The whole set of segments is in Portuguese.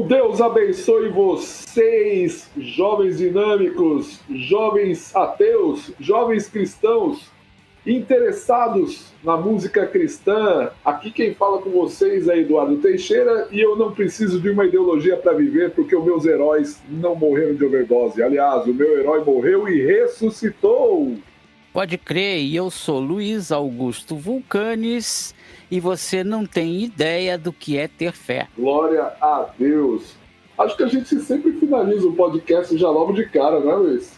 Deus abençoe vocês, jovens dinâmicos, jovens ateus, jovens cristãos, interessados na música cristã. Aqui quem fala com vocês é Eduardo Teixeira e eu não preciso de uma ideologia para viver porque os meus heróis não morreram de overdose. Aliás, o meu herói morreu e ressuscitou. Pode crer, e eu sou Luiz Augusto Vulcanes e você não tem ideia do que é ter fé. Glória a Deus. Acho que a gente sempre finaliza o podcast já logo de cara, né, Luiz?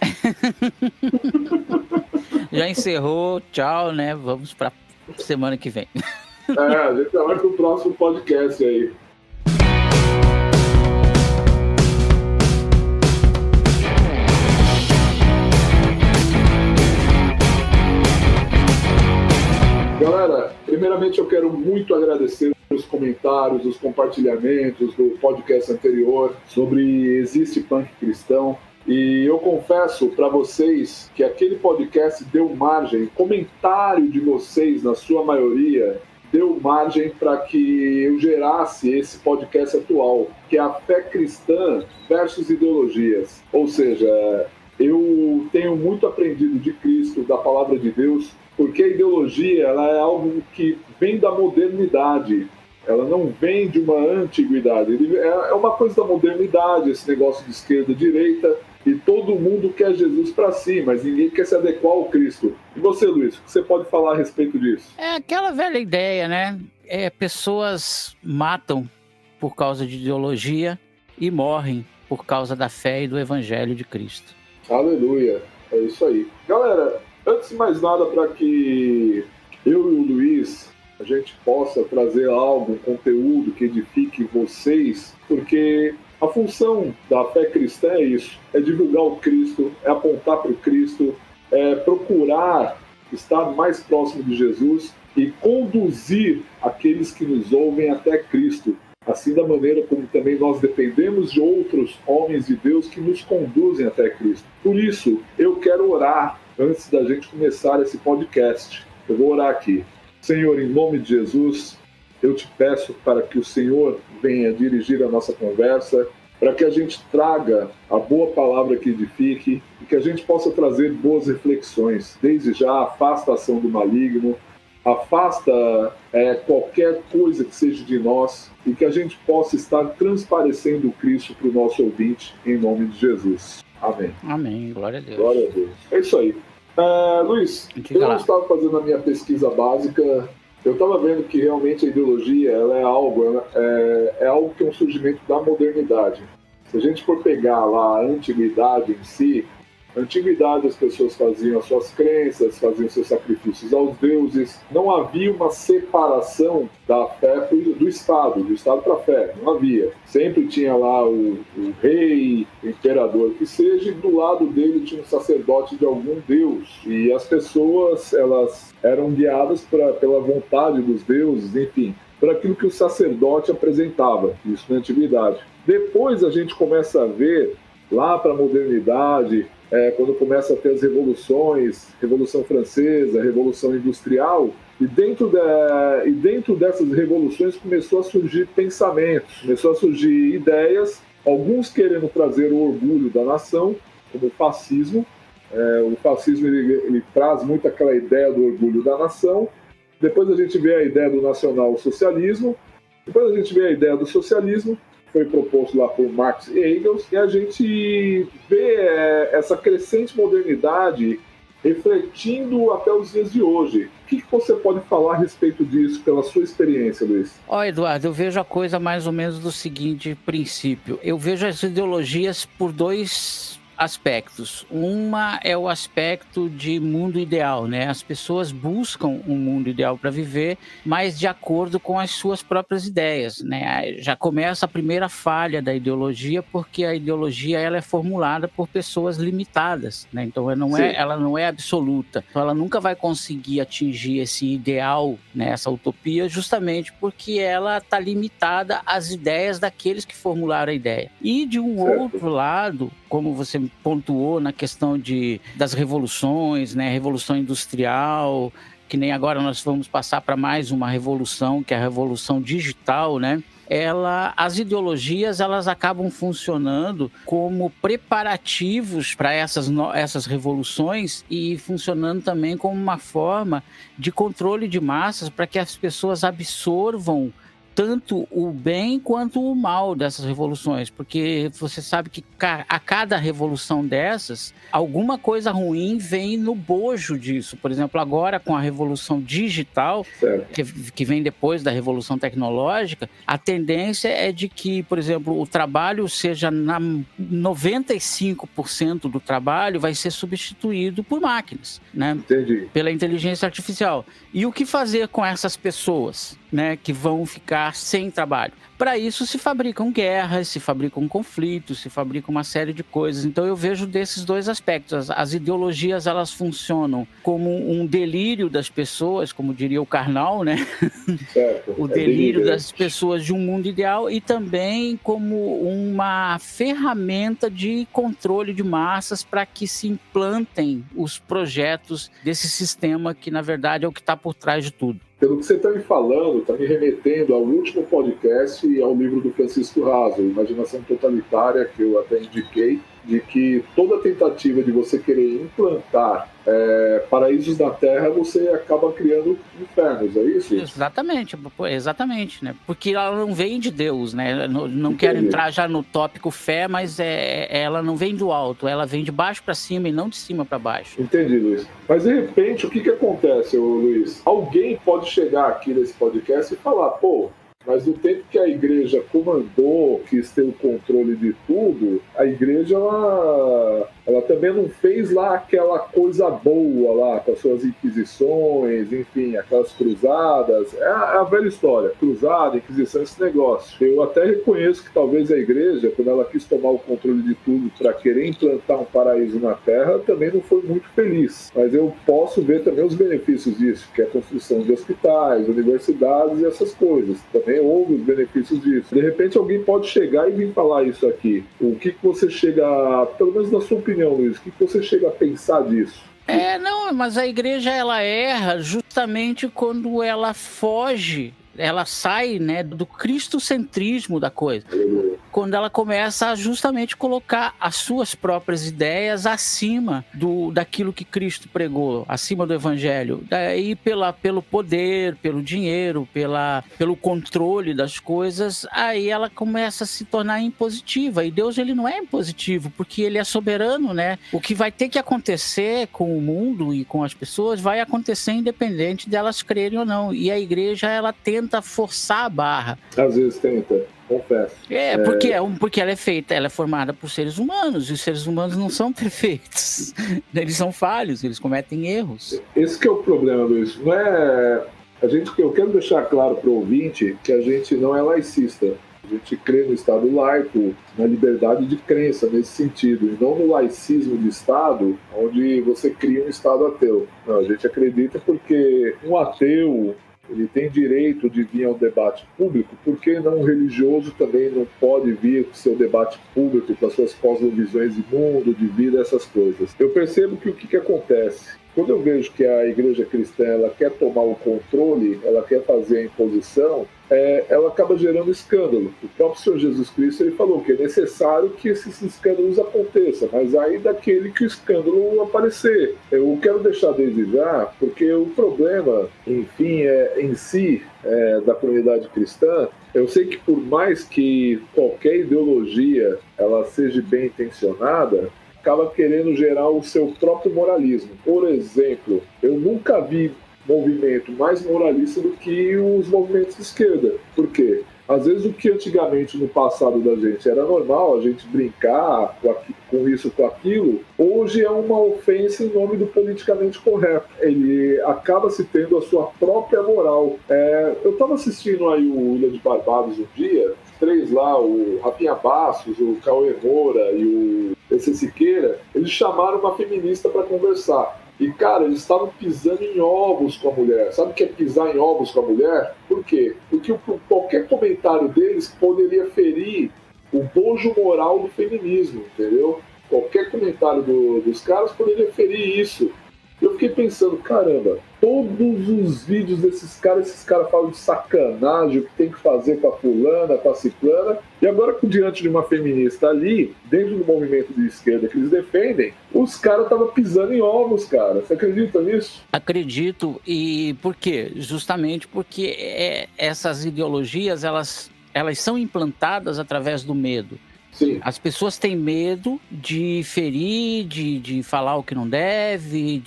Já encerrou, tchau, né? Vamos para semana que vem. A gente vai pro próximo podcast aí. Galera, primeiramente eu quero muito agradecer os comentários, os compartilhamentos do podcast anterior sobre Existe Punk Cristão. E eu confesso para vocês que aquele podcast deu margem, comentário de vocês, na sua maioria, deu margem para que eu gerasse esse podcast atual, que é a fé cristã versus ideologias. Ou seja, eu tenho muito aprendido de Cristo, da palavra de Deus, porque a ideologia ela é algo que vem da modernidade, ela não vem de uma antiguidade, é uma coisa da modernidade, esse negócio de esquerda e direita, e todo mundo quer Jesus para si, mas ninguém quer se adequar ao Cristo. E você, Luiz, o que você pode falar a respeito disso? É aquela velha ideia, né? Pessoas matam por causa de ideologia e morrem por causa da fé e do Evangelho de Cristo. Aleluia, é isso aí. Galera, antes de mais nada, para que eu e o Luiz a gente possa trazer algo, um conteúdo que edifique vocês, porque a função da fé cristã é isso, é divulgar o Cristo, é apontar para o Cristo, é procurar estar mais próximo de Jesus e conduzir aqueles que nos ouvem até Cristo, assim da maneira como também nós dependemos de outros homens de Deus que nos conduzem até Cristo. Por isso, eu quero orar antes da gente começar esse podcast. Eu vou orar aqui. Senhor, em nome de Jesus, eu te peço para que o Senhor venha dirigir a nossa conversa, para que a gente traga a boa palavra que edifique e que a gente possa trazer boas reflexões. Desde já, afasta a ação do maligno, afasta qualquer coisa que seja de nós e que a gente possa estar transparecendo o Cristo para o nosso ouvinte, em nome de Jesus. Amém. Amém, glória a Deus. Glória a Deus. É isso aí. Luiz, eu estava fazendo a minha pesquisa básica, eu estava vendo que realmente a ideologia ela é algo que é um surgimento da modernidade. Se a gente for pegar lá a antiguidade em si, na antiguidade as pessoas faziam as suas crenças, faziam seus sacrifícios aos deuses, não havia uma separação da fé do Estado para a fé, não havia. Sempre tinha lá o rei, o imperador que seja, e do lado dele tinha um sacerdote de algum deus. E as pessoas, elas eram guiadas pela vontade dos deuses, enfim, por aquilo que o sacerdote apresentava, isso na antiguidade. Depois a gente começa a ver, lá para a modernidade, quando começa a ter as revoluções, Revolução Francesa, Revolução Industrial, e dentro dessas revoluções começou a surgir pensamentos, começou a surgir ideias, alguns querendo trazer o orgulho da nação, como o fascismo. O fascismo ele traz muito aquela ideia do orgulho da nação. Depois a gente vê a ideia do nacional-socialismo, depois a gente vê a ideia do socialismo, foi proposto lá por Marx e Engels, e a gente vê essa crescente modernidade refletindo até os dias de hoje. O que você pode falar a respeito disso, pela sua experiência, Luiz? Eduardo, eu vejo a coisa mais ou menos do seguinte princípio. Eu vejo as ideologias por dois aspectos. Uma é o aspecto de mundo ideal, né? As pessoas buscam um mundo ideal para viver, mas de acordo com as suas próprias ideias, né? Já começa a primeira falha da ideologia, porque a ideologia ela é formulada por pessoas limitadas, né? Então ela não é absoluta. Então ela nunca vai conseguir atingir esse ideal, né? Essa utopia, justamente porque ela está limitada às ideias daqueles que formularam a ideia. E de um outro lado, como você pontuou na questão das revoluções, né? Revolução industrial, que nem agora nós vamos passar para mais uma revolução, que é a revolução digital, né? as ideologias elas acabam funcionando como preparativos para essas revoluções e funcionando também como uma forma de controle de massas para que as pessoas absorvam tanto o bem quanto o mal dessas revoluções, porque você sabe que a cada revolução dessas, alguma coisa ruim vem no bojo disso. Por exemplo, agora com a revolução digital, que vem depois da revolução tecnológica, a tendência é de que, por exemplo, o trabalho seja 95% do trabalho vai ser substituído por máquinas, né? Entendi. Pela inteligência artificial. E o que fazer com essas pessoas, né, que vão ficar sem trabalho? Para isso se fabricam guerras, se fabricam conflitos, se fabricam uma série de coisas. Então eu vejo desses dois aspectos. As ideologias, elas funcionam como um delírio das pessoas, como diria o Karnal, né? Certo. O delírio das pessoas de um mundo ideal, e também como uma ferramenta de controle de massas para que se implantem os projetos desse sistema que, na verdade, é o que está por trás de tudo. Pelo que você está me falando, está me remetendo ao último podcast e ao livro do Francisco Raso, Imaginação Totalitária, que eu até indiquei, de que toda tentativa de você querer implantar paraísos na Terra, você acaba criando infernos, é isso? Exatamente, né? Porque ela não vem de Deus, né? Não quero entrar já no tópico fé, mas ela não vem do alto, ela vem de baixo para cima e não de cima para baixo. Entendi, Luiz. Mas de repente, o que acontece, Luiz? Alguém pode chegar aqui nesse podcast e falar, pô, mas no tempo que a igreja comandou, quis ter o controle de tudo, a igreja ela também não fez lá aquela coisa boa lá, com as suas inquisições, enfim, aquelas cruzadas. É a velha história, cruzada, inquisição, esse negócio. Eu até reconheço que talvez a igreja, quando ela quis tomar o controle de tudo para querer implantar um paraíso na Terra, também não foi muito feliz. Mas eu posso ver também os benefícios disso, que é a construção de hospitais, universidades e essas coisas. Também houve os benefícios disso. De repente alguém pode chegar e vir falar isso aqui. O que você chega, pelo menos na sua opinião, Luiz, o que você chega a pensar disso? Não, mas a igreja ela erra justamente quando ela foge, ela sai, né, do cristocentrismo da coisa. Quando ela começa a justamente colocar as suas próprias ideias acima daquilo que Cristo pregou, acima do evangelho. Daí pelo poder, pelo dinheiro, pelo controle das coisas, aí ela começa a se tornar impositiva. E Deus, ele não é impositivo, porque ele é soberano, né? O que vai ter que acontecer com o mundo e com as pessoas vai acontecer independente delas crerem ou não. E a igreja, ela tenta forçar a barra. Às vezes tenta. Confesso. Porque ela é formada por seres humanos, e os seres humanos não são perfeitos. Eles são falhos, eles cometem erros. Esse que é o problema, Luiz. Não é... Eu quero deixar claro para o ouvinte que a gente não é laicista. A gente crê no Estado laico, na liberdade de crença nesse sentido, e não no laicismo de Estado, onde você cria um Estado ateu. Não, a gente acredita porque um ateu, ele tem direito de vir ao debate público, porque não religioso também não pode vir com seu debate público, com as suas cosmovisões de mundo, de vida, essas coisas. Eu percebo que o que acontece? Quando eu vejo que a igreja cristã ela quer tomar o controle, ela quer fazer a imposição, ela acaba gerando escândalo. O próprio Senhor Jesus Cristo ele falou que é necessário que esses escândalos aconteçam, mas aí daquele que o escândalo aparecer. Eu quero deixar desde já, porque o problema, enfim, em si, da comunidade cristã, eu sei que por mais que qualquer ideologia ela seja bem intencionada, acaba querendo gerar o seu próprio moralismo. Por exemplo, eu nunca vi movimento mais moralista do que os movimentos de esquerda. Por quê? Às vezes o que antigamente no passado da gente era normal, a gente brincar com isso, com aquilo, hoje é uma ofensa em nome do politicamente correto. Ele acaba se tendo a sua própria moral. Eu estava assistindo aí o Ilha de Barbados um dia, os três lá, o Rafinha Bastos, o Cauê Moura e o PC Siqueira, eles chamaram uma feminista para conversar. E, cara, eles estavam pisando em ovos com a mulher. Sabe o que é pisar em ovos com a mulher? Por quê? Porque qualquer comentário deles poderia ferir o bojo moral do feminismo, entendeu? Qualquer comentário dos caras poderia ferir isso. Eu fiquei pensando, caramba, todos os vídeos desses caras, esses caras falam de sacanagem, o que tem que fazer com a fulana, com a ciclana, e agora diante de uma feminista ali, dentro do movimento de esquerda que eles defendem, os caras estavam pisando em ovos, cara. Você acredita nisso? Acredito, e por quê? Justamente porque essas ideologias, elas são implantadas através do medo. Sim. As pessoas têm medo de ferir, de falar o que não deve,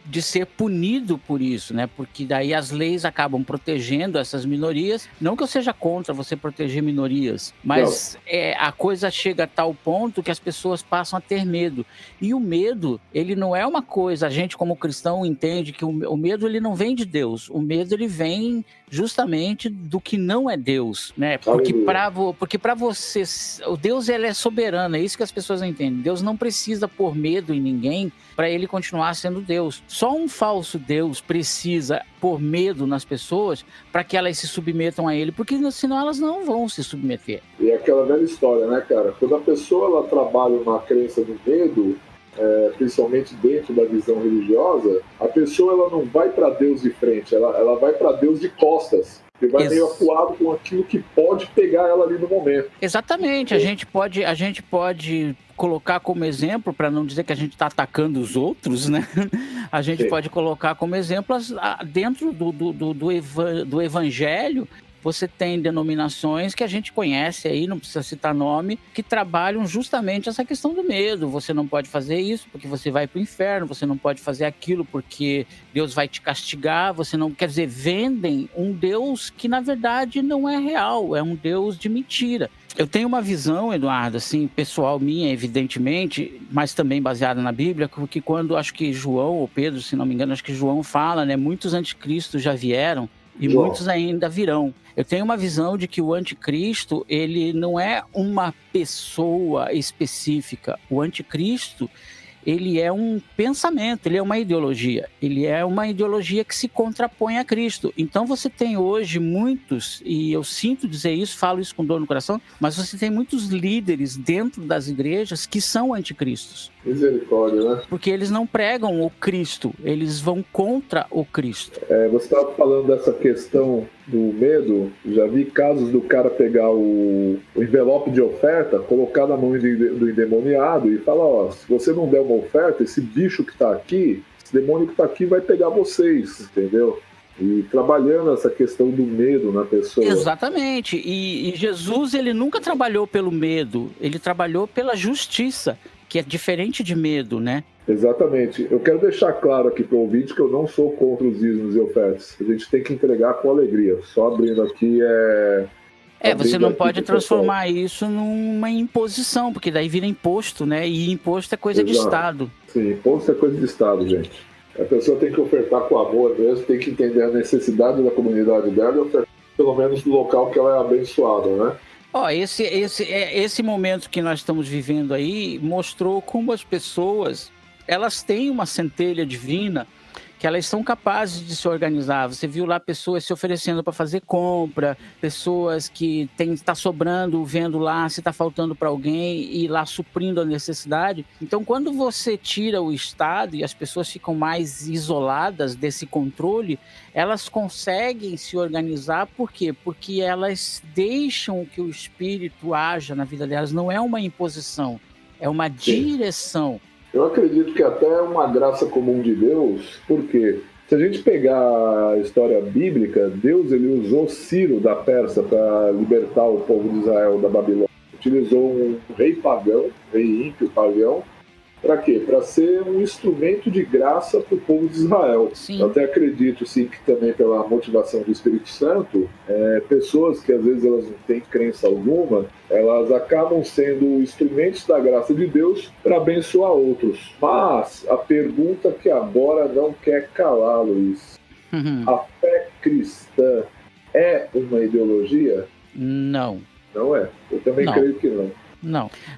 de ser punido por isso, né? Porque daí as leis acabam protegendo essas minorias. Não que eu seja contra você proteger minorias, mas a coisa chega a tal ponto que as pessoas passam a ter medo. E o medo, ele não é uma coisa, a gente como cristão entende que o medo ele não vem de Deus. O medo ele vem justamente do que não é Deus, né? Porque para você, o Deus ele é soberano, é isso que as pessoas não entendem. Deus não precisa pôr medo em ninguém para ele continuar sendo Deus. Só um falso Deus precisa pôr medo nas pessoas para que elas se submetam a ele, porque senão elas não vão se submeter. E é aquela velha história, né, cara? Quando a pessoa ela trabalha uma crença do medo, principalmente dentro da visão religiosa, a pessoa ela não vai para Deus de frente, ela vai para Deus de costas. Você vai meio acuado com aquilo que pode pegar ela ali no momento. Exatamente, a gente pode colocar como exemplo, para não dizer que a gente está atacando os outros, né? A gente pode colocar como exemplo dentro do evangelho. Você tem denominações que a gente conhece aí, não precisa citar nome, que trabalham justamente essa questão do medo. Você não pode fazer isso porque você vai para o inferno, você não pode fazer aquilo porque Deus vai te castigar, você não... Quer dizer, vendem um Deus que na verdade não é real, é um Deus de mentira. Eu tenho uma visão, Eduardo, assim, pessoal minha, evidentemente, mas também baseada na Bíblia, que quando, acho que João ou Pedro, se não me engano, acho que João fala, né, muitos anticristos já vieram, e muitos ainda virão. Eu tenho uma visão de que o anticristo, ele não é uma pessoa específica. O anticristo, ele é um pensamento, ele é uma ideologia. Ele é uma ideologia que se contrapõe a Cristo. Então você tem hoje muitos, e eu sinto dizer isso, falo isso com dor no coração, mas você tem muitos líderes dentro das igrejas que são anticristos. Misericórdia, né? Porque eles não pregam o Cristo, eles vão contra o Cristo. Você estava falando dessa questão do medo, já vi casos do cara pegar o envelope de oferta, colocar na mão do endemoniado e falar, ó, se você não der uma oferta, esse bicho que está aqui, esse demônio que está aqui vai pegar vocês, entendeu? E trabalhando essa questão do medo na pessoa. Exatamente, e Jesus ele nunca trabalhou pelo medo, ele trabalhou pela justiça, que é diferente de medo, né? Exatamente. Eu quero deixar claro aqui para o ouvinte que eu não sou contra os dízimos e ofertas. A gente tem que entregar com alegria. Só abrindo aqui você não pode transformar isso numa imposição, porque daí vira imposto, né? E imposto é coisa de Estado. Sim, imposto é coisa de Estado, gente. A pessoa tem que ofertar com amor mesmo, tem que entender a necessidade da comunidade dela e ofertar pelo menos no local que ela é abençoada, né? Esse momento que nós estamos vivendo aí mostrou como as pessoas, elas têm uma centelha divina que elas são capazes de se organizar. Você viu lá pessoas se oferecendo para fazer compra, pessoas que está sobrando, vendo lá se está faltando para alguém e lá suprindo a necessidade. Então, quando você tira o Estado e as pessoas ficam mais isoladas desse controle, elas conseguem se organizar. Por quê? Porque elas deixam que o Espírito haja na vida delas. Não é uma imposição, é uma direção. Eu acredito que até é uma graça comum de Deus, porque se a gente pegar a história bíblica, Deus ele usou Ciro da Pérsia para libertar o povo de Israel da Babilônia. Utilizou um rei pagão, rei ímpio pagão, para quê? Para ser um instrumento de graça para o povo de Israel. Sim. Eu até acredito, sim, que também pela motivação do Espírito Santo, pessoas que às vezes elas não têm crença alguma, elas acabam sendo instrumentos da graça de Deus para abençoar outros. Mas a pergunta que agora não quer calar, Luiz, a fé cristã é uma ideologia? Não. Não é. Eu também creio que não.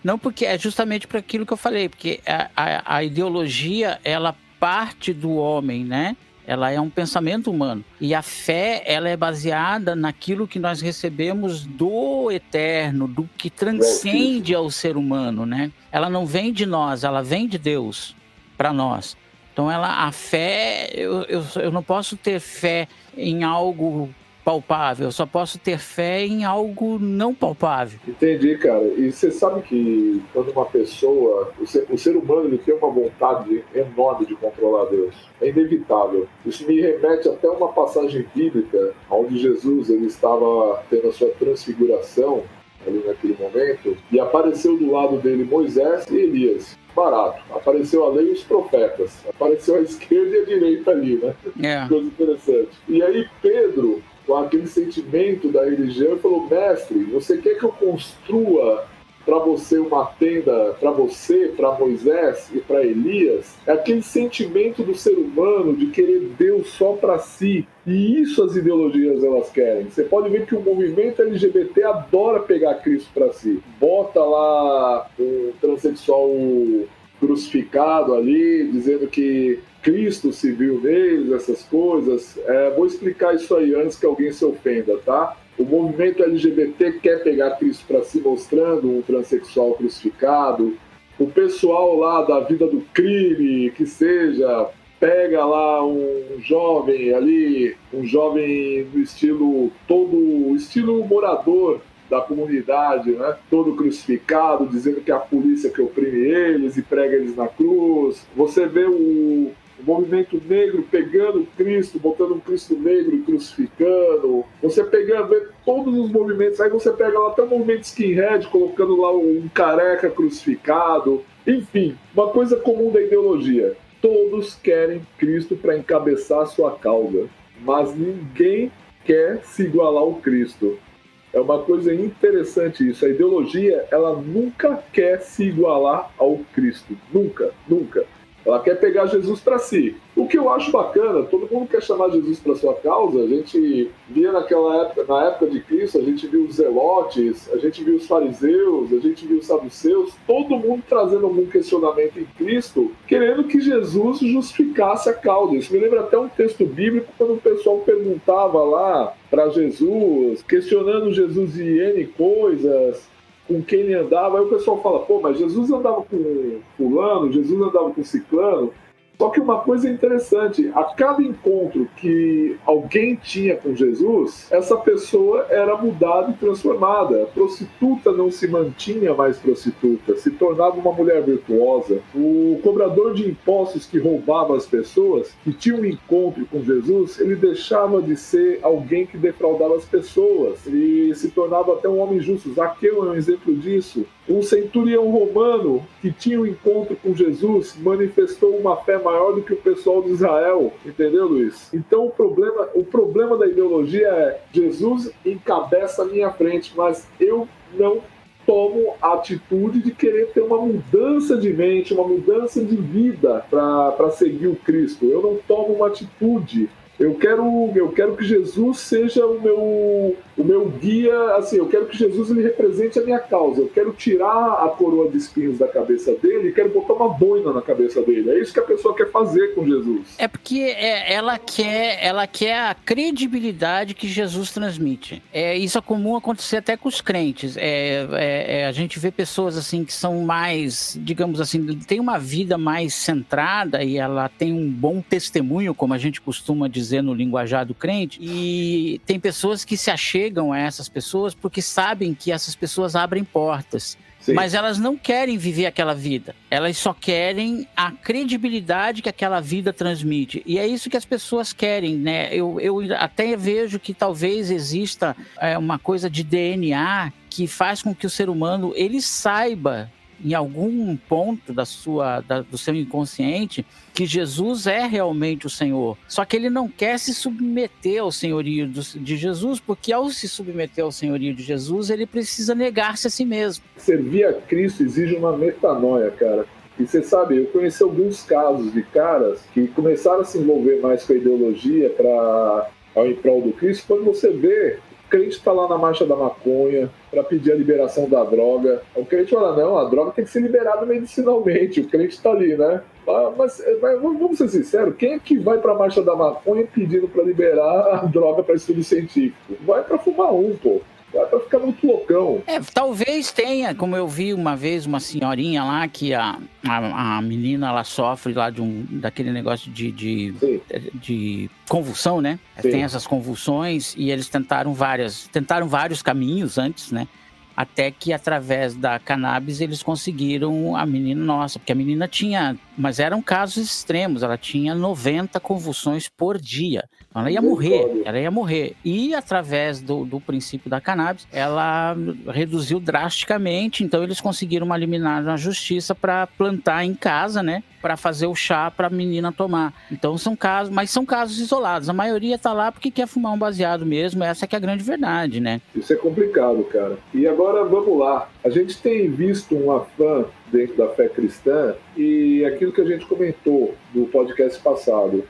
Não, porque é justamente para aquilo que eu falei, porque a ideologia, ela parte do homem, né? Ela é um pensamento humano. E a fé, ela é baseada naquilo que nós recebemos do eterno, do que transcende ao ser humano, né? Ela não vem de nós, ela vem de Deus para nós. Então a fé, eu não posso ter fé em algo palpável, eu só posso ter fé em algo não palpável. Entendi, cara. E você sabe que quando uma pessoa, o ser humano, ele tem uma vontade enorme de controlar Deus. É inevitável. Isso me remete até uma passagem bíblica onde Jesus ele estava tendo a sua transfiguração ali naquele momento e apareceu do lado dele Moisés e Elias. Barato. Apareceu a lei e os profetas. Apareceu a esquerda e a direita ali, né? Coisa interessante. E aí Pedro, com aquele sentimento da religião, falou: mestre, você quer que eu construa para você uma tenda, para você, para Moisés e para Elias? É aquele sentimento do ser humano de querer Deus só para si. E isso as ideologias elas querem. Você pode ver que o movimento LGBT adora pegar Cristo para si. Bota lá um transexual crucificado ali, dizendo que Cristo se viu neles, essas coisas. Vou explicar isso aí antes que alguém se ofenda, tá? O movimento LGBT quer pegar Cristo para si, mostrando um transexual crucificado. O pessoal lá da vida do crime, que seja, pega lá um jovem ali, um jovem do estilo, todo estilo morador da comunidade, né? Todo crucificado, dizendo que é a polícia que oprime eles e prega eles na cruz. Você vê o movimento negro pegando Cristo, botando um Cristo negro e crucificando. Você vê todos os movimentos, aí você pega lá até o movimento skinhead, colocando lá um careca crucificado. Enfim, uma coisa comum da ideologia. Todos querem Cristo para encabeçar a sua causa, mas ninguém quer se igualar ao Cristo. É uma coisa interessante isso. A ideologia, ela nunca quer se igualar ao Cristo. Nunca, nunca. Ela quer pegar Jesus para si. O que eu acho bacana, todo mundo quer chamar Jesus para sua causa. A gente via naquela época, na época de Cristo, a gente viu os zelotes, a gente viu os fariseus, a gente viu os saduceus, todo mundo trazendo algum questionamento em Cristo, querendo que Jesus justificasse a causa. Isso me lembra até um texto bíblico, quando o pessoal perguntava lá para Jesus, questionando Jesus de N coisas, com quem ele andava. Aí o pessoal fala: pô, mas Jesus andava com fulano, Jesus andava com ciclano. Só que uma coisa interessante, a cada encontro que alguém tinha com Jesus, essa pessoa era mudada e transformada. A prostituta não se mantinha mais prostituta, se tornava uma mulher virtuosa. O cobrador de impostos que roubava as pessoas, que tinha um encontro com Jesus, ele deixava de ser alguém que defraudava as pessoas. Ele se tornava até um homem justo. Zaqueu é um exemplo disso. Um centurião romano que tinha um encontro com Jesus manifestou uma fé maior do que o pessoal de Israel, entendeu, Luiz? Então o problema da ideologia é: Jesus encabeça a minha frente, mas eu não tomo a atitude de querer ter uma mudança de mente, uma mudança de vida para seguir o Cristo. Eu não tomo uma atitude. Eu quero que Jesus seja o meu guia, assim, eu quero que Jesus ele represente a minha causa. Eu quero tirar a coroa de espinhos da cabeça dele e quero botar uma boina na cabeça dele. É isso que a pessoa quer fazer com Jesus. É porque ela quer a credibilidade que Jesus transmite. Isso é comum acontecer até com os crentes. A gente vê pessoas assim que são mais, digamos assim, tem uma vida mais centrada e ela tem um bom testemunho, como a gente costuma dizer no linguajar do crente, e tem pessoas que se achegam a essas pessoas porque sabem que essas pessoas abrem portas. Sim. Mas elas não querem viver aquela vida. Elas só querem a credibilidade que aquela vida transmite. E é isso que as pessoas querem, né? Eu até vejo que talvez exista uma coisa de DNA que faz com que o ser humano ele saiba, em algum ponto do seu inconsciente, que Jesus é realmente o Senhor. Só que ele não quer se submeter ao senhorio de Jesus, porque ao se submeter ao senhorio de Jesus, ele precisa negar-se a si mesmo. Servir a Cristo exige uma metanoia, cara. E você sabe, eu conheci alguns casos de caras que começaram a se envolver mais com a ideologia em prol do Cristo. Quando você vê, o crente está lá na marcha da maconha para pedir a liberação da droga. O crente fala: não, a droga tem que ser liberada medicinalmente. O crente está ali, né? Mas vamos ser sinceros, quem é que vai para a marcha da maconha pedindo para liberar a droga para estudo científico? Vai para fumar pô. Vai ficar muito loucão. Talvez tenha, como eu vi uma vez uma senhorinha lá, que a menina, ela sofre lá daquele negócio de convulsão, né? Sim. Tem essas convulsões e eles tentaram vários caminhos antes, né? Até que através da cannabis eles conseguiram a menina, nossa, porque a menina tinha, mas eram casos extremos, ela tinha 90 convulsões por dia. Então ela ia morrer. E através do princípio da cannabis, ela reduziu drasticamente, então eles conseguiram uma liminar na justiça para plantar em casa, né? Para fazer o chá para a menina tomar. Então são casos isolados. A maioria tá lá porque quer fumar um baseado mesmo, essa que é a grande verdade, né? Isso é complicado, cara. E agora vamos lá. A gente tem visto um afã dentro da fé cristã e aquilo que a gente comentou no podcast passado.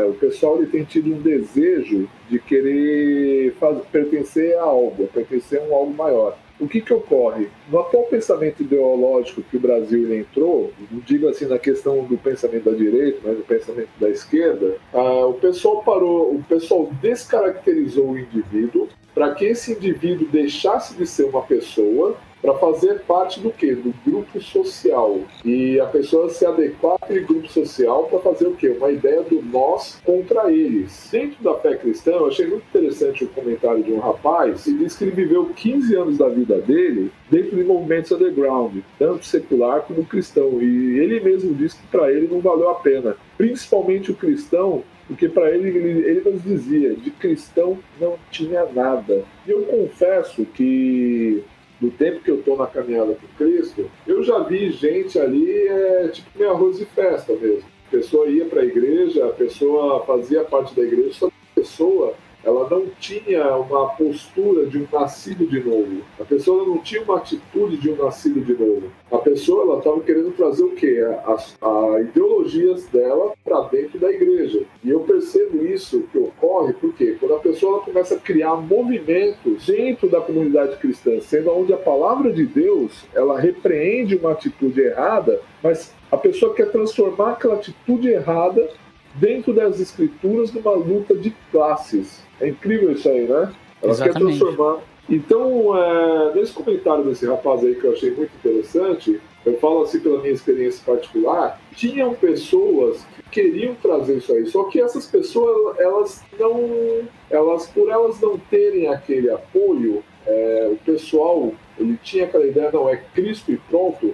O pessoal ele tem tido um desejo de querer pertencer a algo, pertencer a um algo maior. O que ocorre? No atual pensamento ideológico que o Brasil entrou, não digo assim na questão do pensamento da direita, mas do pensamento da esquerda, o pessoal descaracterizou o indivíduo para que esse indivíduo deixasse de ser uma pessoa para fazer parte do quê? Do grupo social. E a pessoa se adequar àquele grupo social para fazer o quê? Uma ideia do nós contra eles. Dentro da fé cristã, eu achei muito interessante o comentário de um rapaz que diz que ele viveu 15 anos da vida dele dentro de movimentos underground, tanto secular como cristão. E ele mesmo disse que para ele não valeu a pena. Principalmente o cristão, porque para ele nos dizia, de cristão não tinha nada. E eu confesso que do tempo que eu estou na caminhada com Cristo, eu já vi gente ali, tipo meio arroz de festa mesmo. A pessoa ia para a igreja, a pessoa fazia parte da igreja, só que a pessoa ela não tinha uma postura de um nascido de novo. A pessoa não tinha uma atitude de um nascido de novo. A pessoa ela estava querendo trazer o quê? As ideologias dela para dentro da igreja. E eu percebo isso que ocorre porque quando a pessoa ela começa a criar movimentos dentro da comunidade cristã, sendo onde a palavra de Deus ela repreende uma atitude errada, mas a pessoa quer transformar aquela atitude errada dentro das escrituras numa luta de classes. É incrível isso aí, né? Ela quer transformar. Então, nesse comentário desse rapaz aí que eu achei muito interessante, eu falo assim pela minha experiência particular, tinham pessoas que queriam trazer isso aí, só que essas pessoas, por elas não terem aquele apoio, o pessoal ele tinha aquela ideia, não, é Cristo e pronto,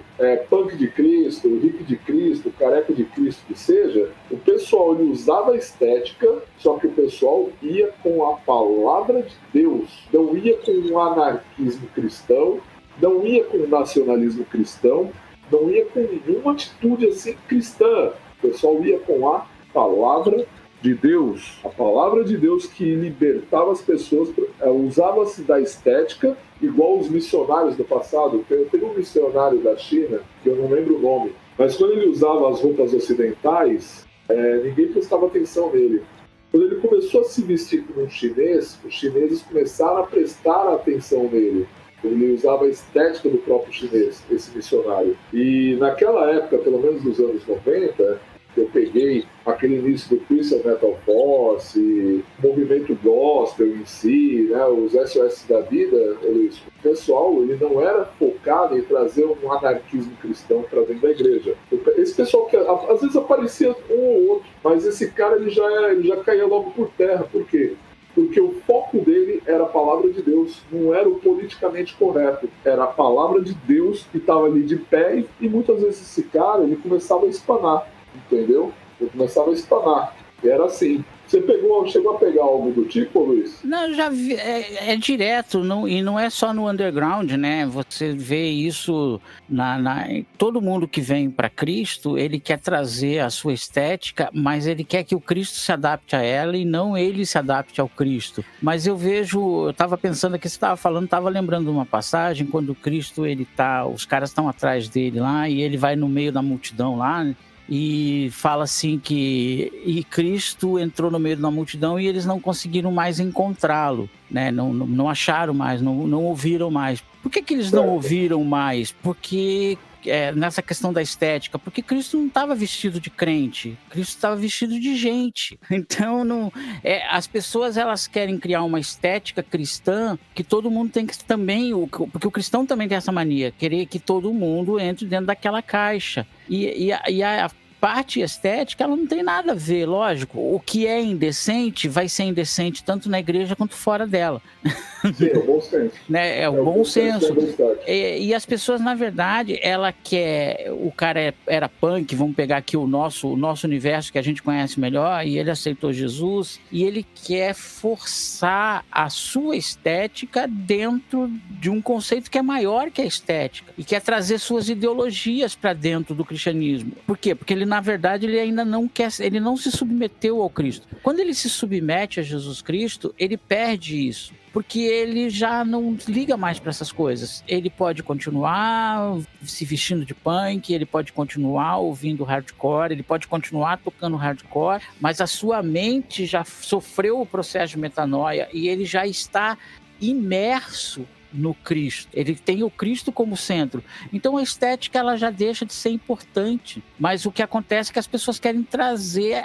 punk de Cristo, hippie de Cristo, careca de Cristo que seja, o pessoal ele usava a estética, só que o pessoal ia com a palavra de Deus, não ia com o anarquismo cristão, não ia com o nacionalismo cristão, não ia com nenhuma atitude assim cristã, o pessoal ia com a palavra de Deus, a palavra de Deus que libertava as pessoas, usava-se da estética, igual os missionários do passado. Teve um missionário da China, que eu não lembro o nome, mas quando ele usava as roupas ocidentais, ninguém prestava atenção nele. Quando ele começou a se vestir como um chinês, os chineses começaram a prestar atenção nele. Ele usava a estética do próprio chinês, esse missionário. E naquela época, pelo menos nos anos 90, eu peguei aquele início do Christian Metal Force, o movimento gospel em si, né, os SOS da vida, o pessoal ele não era focado em trazer um anarquismo cristão para dentro da igreja. Esse pessoal que às vezes aparecia um ou outro, mas esse cara ele já caía logo por terra. Por quê? Porque o foco dele era a palavra de Deus, não era o politicamente correto, era a palavra de Deus que estava ali de pé e muitas vezes esse cara ele começava a espanar. Entendeu? Eu começava a espanar. E era assim. Você chegou a pegar algo do tipo, Luiz? Não, já vi, é direto, e não é só no underground, né? Você vê isso todo mundo que vem para Cristo, ele quer trazer a sua estética, mas ele quer que o Cristo se adapte a ela e não ele se adapte ao Cristo. Mas eu estava pensando aqui, você estava falando, estava lembrando de uma passagem, quando o Cristo, os caras estão atrás dele lá, e ele vai no meio da multidão lá, né? E fala assim que Cristo entrou no meio da multidão e eles não conseguiram mais encontrá-lo, né? Não acharam mais, não ouviram mais. Por que eles não ouviram mais? Porque nessa questão da estética, porque Cristo não estava vestido de crente, Cristo estava vestido de gente. Então, as pessoas elas querem criar uma estética cristã que todo mundo tem que também, porque o cristão também tem essa mania, querer que todo mundo entre dentro daquela caixa. E a parte estética, ela não tem nada a ver, lógico. O que é indecente vai ser indecente tanto na igreja quanto fora dela. Sim, é o bom senso. Né? É o bom senso. E as pessoas, na verdade, ela quer... O cara era punk, vamos pegar aqui o nosso universo que a gente conhece melhor, e ele aceitou Jesus, e ele quer forçar a sua estética dentro de um conceito que é maior que a estética, e quer trazer suas ideologias para dentro do cristianismo. Por quê? Porque ele, na verdade, ele ainda não quer... Ele não se submeteu ao Cristo. Quando ele se submete a Jesus Cristo, ele perde isso. Porque ele já não liga mais para essas coisas. Ele pode continuar se vestindo de punk, ele pode continuar ouvindo hardcore, ele pode continuar tocando hardcore, mas a sua mente já sofreu o processo de metanoia e ele já está imerso no Cristo. Ele tem o Cristo como centro. Então a estética ela já deixa de ser importante. Mas o que acontece é que as pessoas querem trazer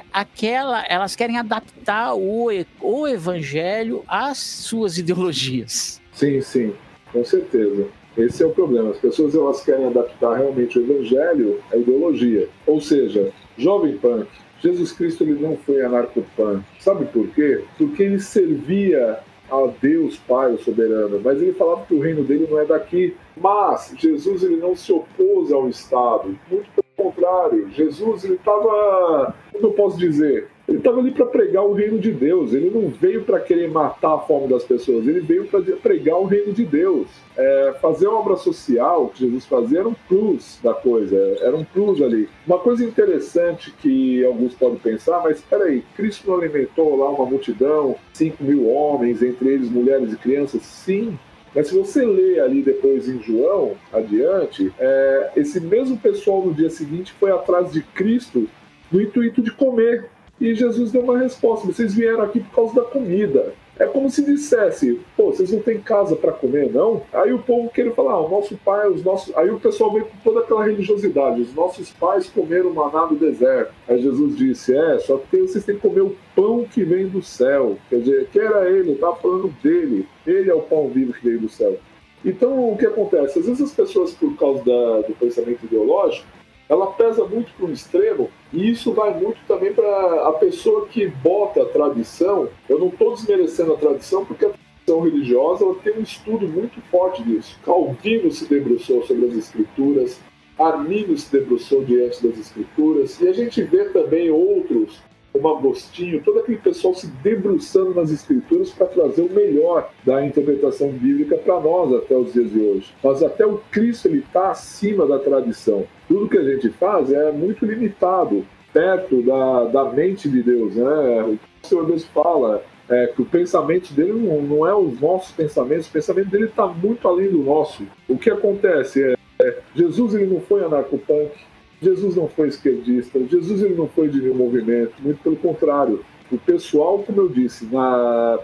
elas querem adaptar o evangelho às suas ideologias. Sim, com certeza. Esse é o problema. As pessoas elas querem adaptar realmente o evangelho à ideologia. Ou seja, jovem punk, Jesus Cristo ele não foi anarcopunk. Sabe por quê? Porque ele servia a Deus Pai, o soberano, mas ele falava que o reino dele não é daqui. Mas Jesus ele não se opôs ao Estado, muito pelo contrário. Jesus ele estava, como eu posso dizer, ele estava ali para pregar o reino de Deus. Ele não veio para querer matar a fome das pessoas, ele veio para pregar o reino de Deus. Fazer uma obra social que Jesus fazia era um plus da coisa, era um plus ali. Uma coisa interessante que alguns podem pensar, mas espera aí, Cristo não alimentou lá uma multidão, 5.000 homens, entre eles mulheres e crianças? Sim. Mas se você ler ali depois em João, adiante, esse mesmo pessoal no dia seguinte foi atrás de Cristo no intuito de comer. E Jesus deu uma resposta: vocês vieram aqui por causa da comida. É como se dissesse: pô, vocês não têm casa para comer, não? Aí o povo queria falar: o nosso pai, os nossos... Aí o pessoal veio com toda aquela religiosidade: os nossos pais comeram maná do deserto. Aí Jesus disse: só que vocês têm que comer o pão que vem do céu. Quer dizer, que era ele, estava falando dele. Ele é o pão vivo que veio do céu. Então, o que acontece? Às vezes as pessoas, por causa do pensamento ideológico, ela pesa muito para um extremo, e isso vai muito também para a pessoa que bota a tradição. Eu não estou desmerecendo a tradição, porque a tradição religiosa ela tem um estudo muito forte disso. Calvino se debruçou sobre as escrituras, Armínio se debruçou diante das escrituras, e a gente vê também outros, como Agostinho, todo aquele pessoal se debruçando nas escrituras para trazer o melhor da interpretação bíblica para nós até os dias de hoje. Mas até o Cristo ele está acima da tradição. Tudo que a gente faz é muito limitado, perto da mente de Deus, né? O Senhor Deus fala que o pensamento dele não é os nossos pensamentos, o pensamento dele está muito além do nosso. O que acontece Jesus ele não foi anarcopunk, Jesus não foi esquerdista, Jesus ele não foi de nenhum movimento, muito pelo contrário. O pessoal, como eu disse,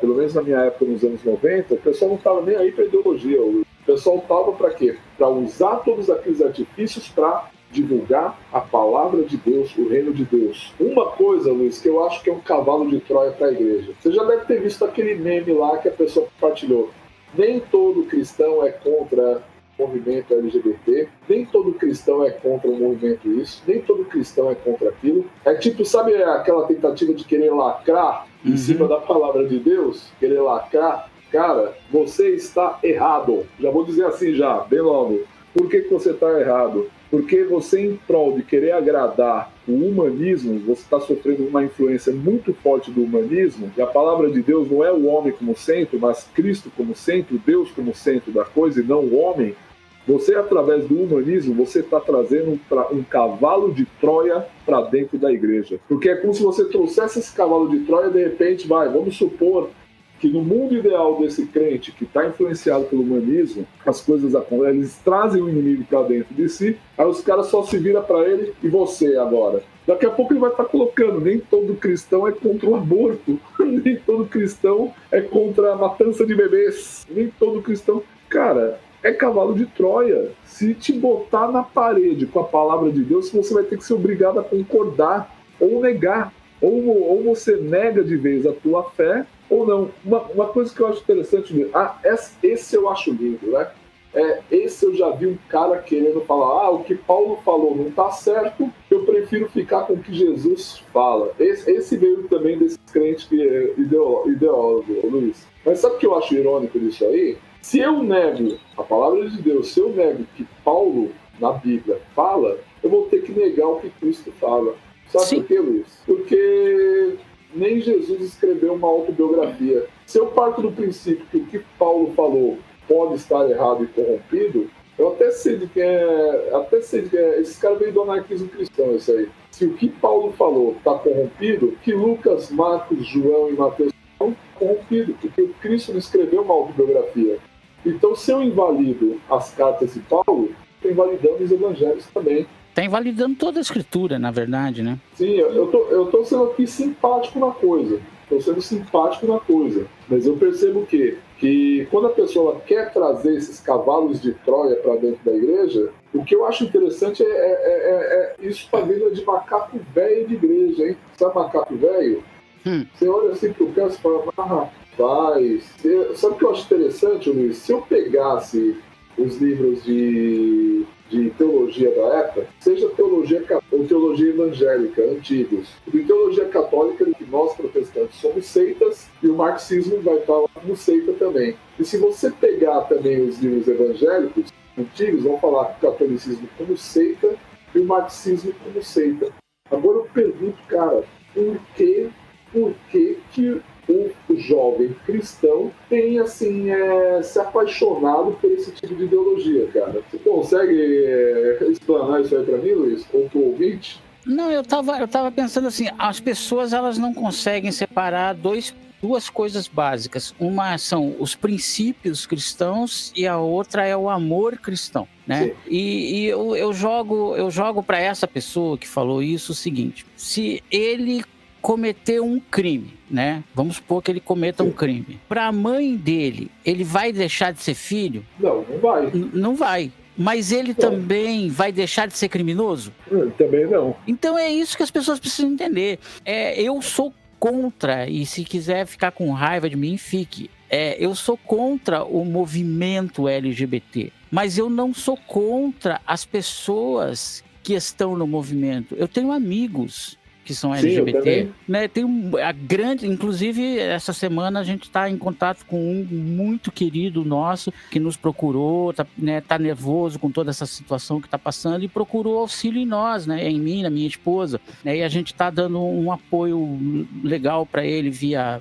pelo menos na minha época, nos anos 90, o pessoal não estava nem aí para ideologia. O pessoal estava para quê? Para usar todos aqueles artifícios para divulgar a palavra de Deus, o reino de Deus. Uma coisa, Luiz, que eu acho que é um cavalo de Troia para a igreja. Você já deve ter visto aquele meme lá que a pessoa compartilhou. Nem todo cristão é contra movimento LGBT, nem todo cristão é contra o movimento isso, nem todo cristão é contra aquilo. É tipo, sabe aquela tentativa de querer lacrar em cima da palavra de Deus? Querer lacrar? Cara, você está errado. Já vou dizer assim já, bem logo. Por que você está errado? Porque você, em prol de querer agradar o humanismo, você está sofrendo uma influência muito forte do humanismo, e a palavra de Deus não é o homem como centro, mas Cristo como centro, Deus como centro da coisa e não o homem. Você, através do humanismo, você está trazendo um cavalo de Troia para dentro da igreja. Porque é como se você trouxesse esse cavalo de Troia, de repente, vamos supor que no mundo ideal desse crente que está influenciado pelo humanismo, as coisas acontecem, eles trazem o inimigo para dentro de si, aí os caras só se viram para ele e você agora. Daqui a pouco ele vai estar colocando: nem todo cristão é contra o aborto, nem todo cristão é contra a matança de bebês, nem todo cristão... Cara, é cavalo de Troia. Se te botar na parede com a palavra de Deus, você vai ter que ser obrigado a concordar ou negar. Ou você nega de vez a tua fé, ou não. Uma coisa que eu acho interessante, esse eu acho lindo, né? Esse eu já vi um cara querendo falar, o que Paulo falou não está certo, eu prefiro ficar com o que Jesus fala. Esse veio também desse crente que é ideólogo, Luiz. Mas sabe o que eu acho irônico disso aí? Se eu nego a palavra de Deus, se eu nego que Paulo na Bíblia fala, eu vou ter que negar o que Cristo fala. Sabe por quê, Luiz? Porque nem Jesus escreveu uma autobiografia. Se eu parto do princípio que o que Paulo falou pode estar errado e corrompido, eu até sei de quem é. Esses caras veio do anarquismo cristão, isso aí. Se o que Paulo falou está corrompido, que Lucas, Marcos, João e Mateus estão corrompidos, porque o Cristo não escreveu uma autobiografia. Então, se eu invalido as cartas de Paulo, estou invalidando os evangelhos também. Está invalidando toda a escritura, na verdade, né? Sim, eu tô sendo aqui simpático na coisa. Mas eu percebo que quando a pessoa quer trazer esses cavalos de Troia para dentro da igreja, o que eu acho interessante isso está vindo de macaco velho de igreja, hein? Sabe macaco velho? Você olha assim pro canto e fala, rapaz... Sabe o que eu acho interessante, Luiz? Se eu pegasse os livros de teologia da época, seja teologia ou teologia evangélica, antigos. De teologia católica, que nós protestantes somos seitas, e o marxismo vai estar lá como seita também. E se você pegar também os livros evangélicos antigos, vão falar o catolicismo como seita e o marxismo como seita. Agora eu pergunto, cara, por que o jovem cristão tem, assim, se apaixonado por esse tipo de ideologia, cara? Você consegue explanar isso aí pra mim, Luiz? Ou pro ouvinte? Não, eu tava pensando assim, as pessoas elas não conseguem separar duas coisas básicas. Uma são os princípios cristãos e a outra é o amor cristão, né? E eu jogo para essa pessoa que falou isso o seguinte: se ele cometer um crime, né? Vamos supor que ele cometa um crime. Para a mãe dele, ele vai deixar de ser filho? Não vai. Não vai. Mas ele também vai deixar de ser criminoso? Também não. Então é isso que as pessoas precisam entender. Eu sou contra, e se quiser ficar com raiva de mim, fique. Eu sou contra o movimento LGBT, mas eu não sou contra as pessoas que estão no movimento. Eu tenho amigos que são LGBT, né? Tem inclusive essa semana a gente está em contato com um muito querido nosso que nos procurou, tá nervoso com toda essa situação que está passando e procurou auxílio em nós, né? Em mim, na minha esposa, né? E a gente está dando um apoio legal para ele via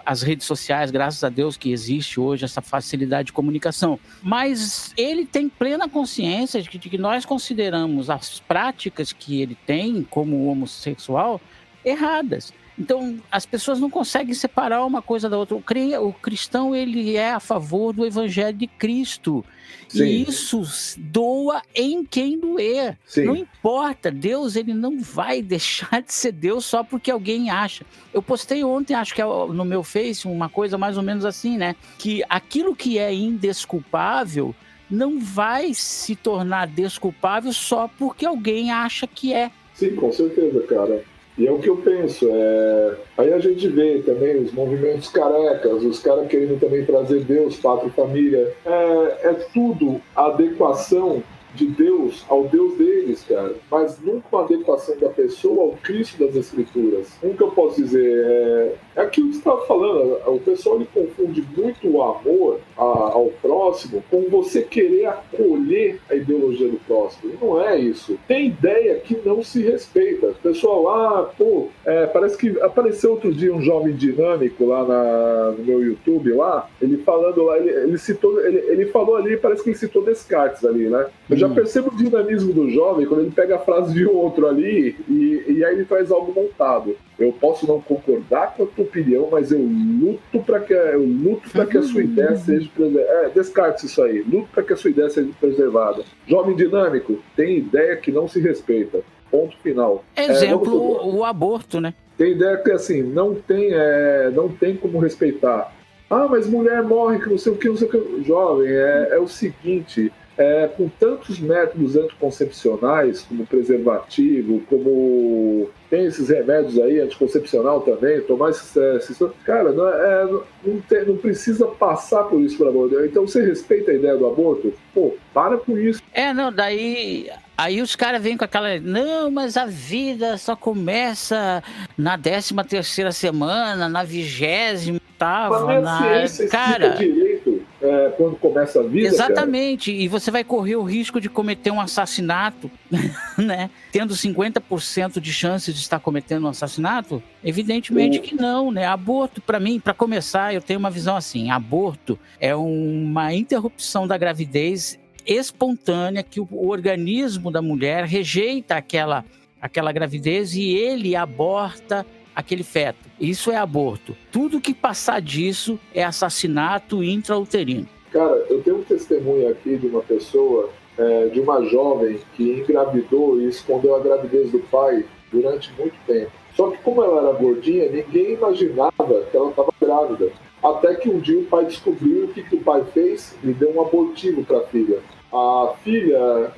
as redes sociais, graças a Deus que existe hoje essa facilidade de comunicação. Mas ele tem plena consciência de que nós consideramos as práticas que ele tem como homossexual erradas. Então, as pessoas não conseguem separar uma coisa da outra. O cristão, ele é a favor do evangelho de Cristo. Sim. E isso doa em quem doer. Sim. Não importa, Deus, ele não vai deixar de ser Deus só porque alguém acha. Eu postei ontem, acho que no meu Face, uma coisa mais ou menos assim, né? Que aquilo que é indesculpável não vai se tornar desculpável só porque alguém acha que é. Sim, com certeza, cara. E é o que eu penso. Aí a gente vê também os movimentos carecas, os caras querendo também trazer Deus, pátria e família. É tudo adequação de Deus ao Deus deles, cara. Mas nunca uma adequação da pessoa ao Cristo das Escrituras. Como que eu posso dizer? É aquilo que você estava falando. O pessoal ele confunde muito o amor ao próximo com você querer acolher a ideologia do próximo. E não é isso. Tem ideia que não se respeita. O pessoal, parece que apareceu outro dia um jovem dinâmico lá no meu YouTube lá, ele falando lá, ele falou ali, parece que ele citou Descartes ali, né? Eu já percebo o dinamismo do jovem quando ele pega a frase de outro ali e aí ele traz algo montado. Eu posso não concordar com a tua opinião, mas eu luto para que a sua ideia seja preservada. Descarte isso aí. Luto para que a sua ideia seja preservada. Jovem dinâmico, tem ideia que não se respeita. Ponto final. Exemplo, o aborto, né? Tem ideia que assim, não tem como respeitar. Ah, mas mulher morre, que não sei o que, não sei o que. Jovem, é o seguinte, com tantos métodos anticoncepcionais, como preservativo, como tem esses remédios aí, anticoncepcional também, tomar esses cara, não precisa passar por isso, pelo amor de Deus. Então você respeita a ideia do aborto? Pô, para com isso. Não, daí... Aí os caras vêm com aquela... Não, mas a vida só começa na 13ª semana, na 20ª, Mas nem a ciência explica direito quando começa a vida, exatamente, cara. E você vai correr o risco de cometer um assassinato, né? Tendo 50% de chance de estar cometendo um assassinato? Evidentemente que não, né? Aborto, para mim, para começar, eu tenho uma visão assim, aborto é uma interrupção da gravidez espontânea que o organismo da mulher rejeita aquela gravidez e ele aborta aquele feto. Isso é aborto. Tudo que passar disso é assassinato intrauterino. Cara, eu tenho um testemunho aqui de uma pessoa, de uma jovem que engravidou e escondeu a gravidez do pai durante muito tempo. Só que como ela era gordinha, ninguém imaginava que ela estava grávida. Até que um dia o pai descobriu o que o pai fez e deu um abortivo para a filha. A filha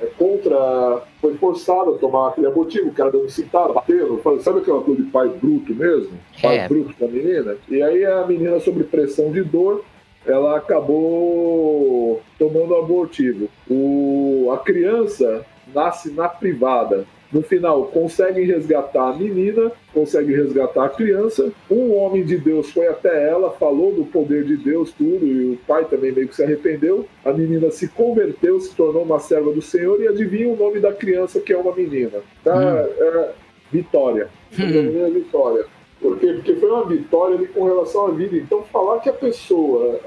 foi forçada a tomar aquele abortivo, o cara dando cintada, batendo, sabe aquela coisa de pai bruto mesmo? Pai bruto da menina? E aí a menina, sob pressão de dor, ela acabou tomando abortivo. A criança nasce na privada. No final, conseguem resgatar a menina, conseguem resgatar a criança. Um homem de Deus foi até ela, falou do poder de Deus, tudo, e o pai também meio que se arrependeu. A menina se converteu, se tornou uma serva do Senhor, e adivinha o nome da criança, que é uma menina. Tá? Vitória. A menina Vitória. Por quê? Porque foi uma vitória ali com relação à vida. Então, falar que a pessoa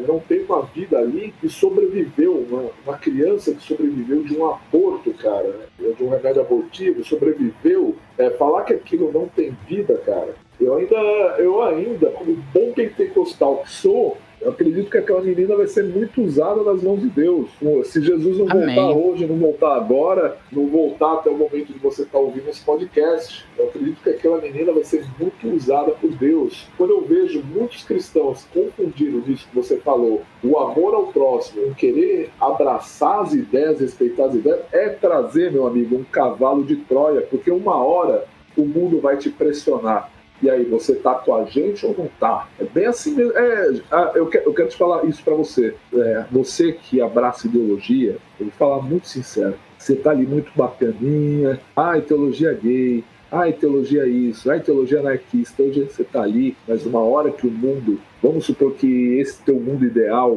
não tem uma vida ali e sobreviveu, uma criança que sobreviveu de um aborto, cara, de um remédio abortivo, sobreviveu, falar que aquilo não tem vida, cara, eu ainda, como bom pentecostal que sou, eu acredito que aquela menina vai ser muito usada nas mãos de Deus. Se Jesus não voltar hoje, não voltar agora, não voltar até o momento de você estar ouvindo esse podcast, eu acredito que aquela menina vai ser muito usada por Deus. Quando eu vejo muitos cristãos confundindo isso que você falou, o amor ao próximo, o querer abraçar as ideias, respeitar as ideias, é trazer, meu amigo, um cavalo de Troia, porque uma hora o mundo vai te pressionar. E aí, você tá com a gente ou não tá? É bem assim mesmo. Eu quero te falar isso pra você. Você que abraça ideologia, eu vou falar muito sincero. Você tá ali muito bacaninha. Teologia gay. Teologia isso. Teologia anarquista. Hoje você tá ali, mas uma hora que o mundo... Vamos supor que esse teu mundo ideal,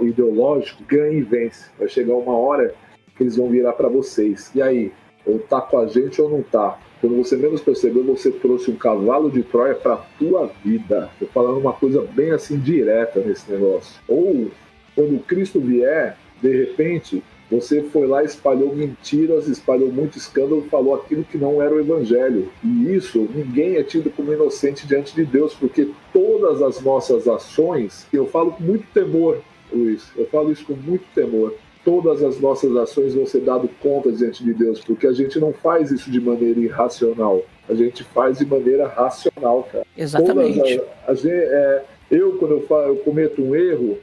ideológico, ganha e vence. Vai chegar uma hora que eles vão virar pra vocês. E aí? Ou tá com a gente ou não tá? Quando você menos percebeu, você trouxe um cavalo de Troia para a tua vida. Estou falando uma coisa bem assim direta nesse negócio. Ou quando Cristo vier, de repente, você foi lá, espalhou mentiras, espalhou muito escândalo, falou aquilo que não era o evangelho. E isso, ninguém é tido como inocente diante de Deus, porque todas as nossas ações, eu falo com muito temor, Luiz, eu falo isso com muito temor, todas as nossas ações vão ser dadas conta diante de Deus, porque a gente não faz isso de maneira irracional, a gente faz de maneira racional, cara. Exatamente. Quando eu cometo um erro,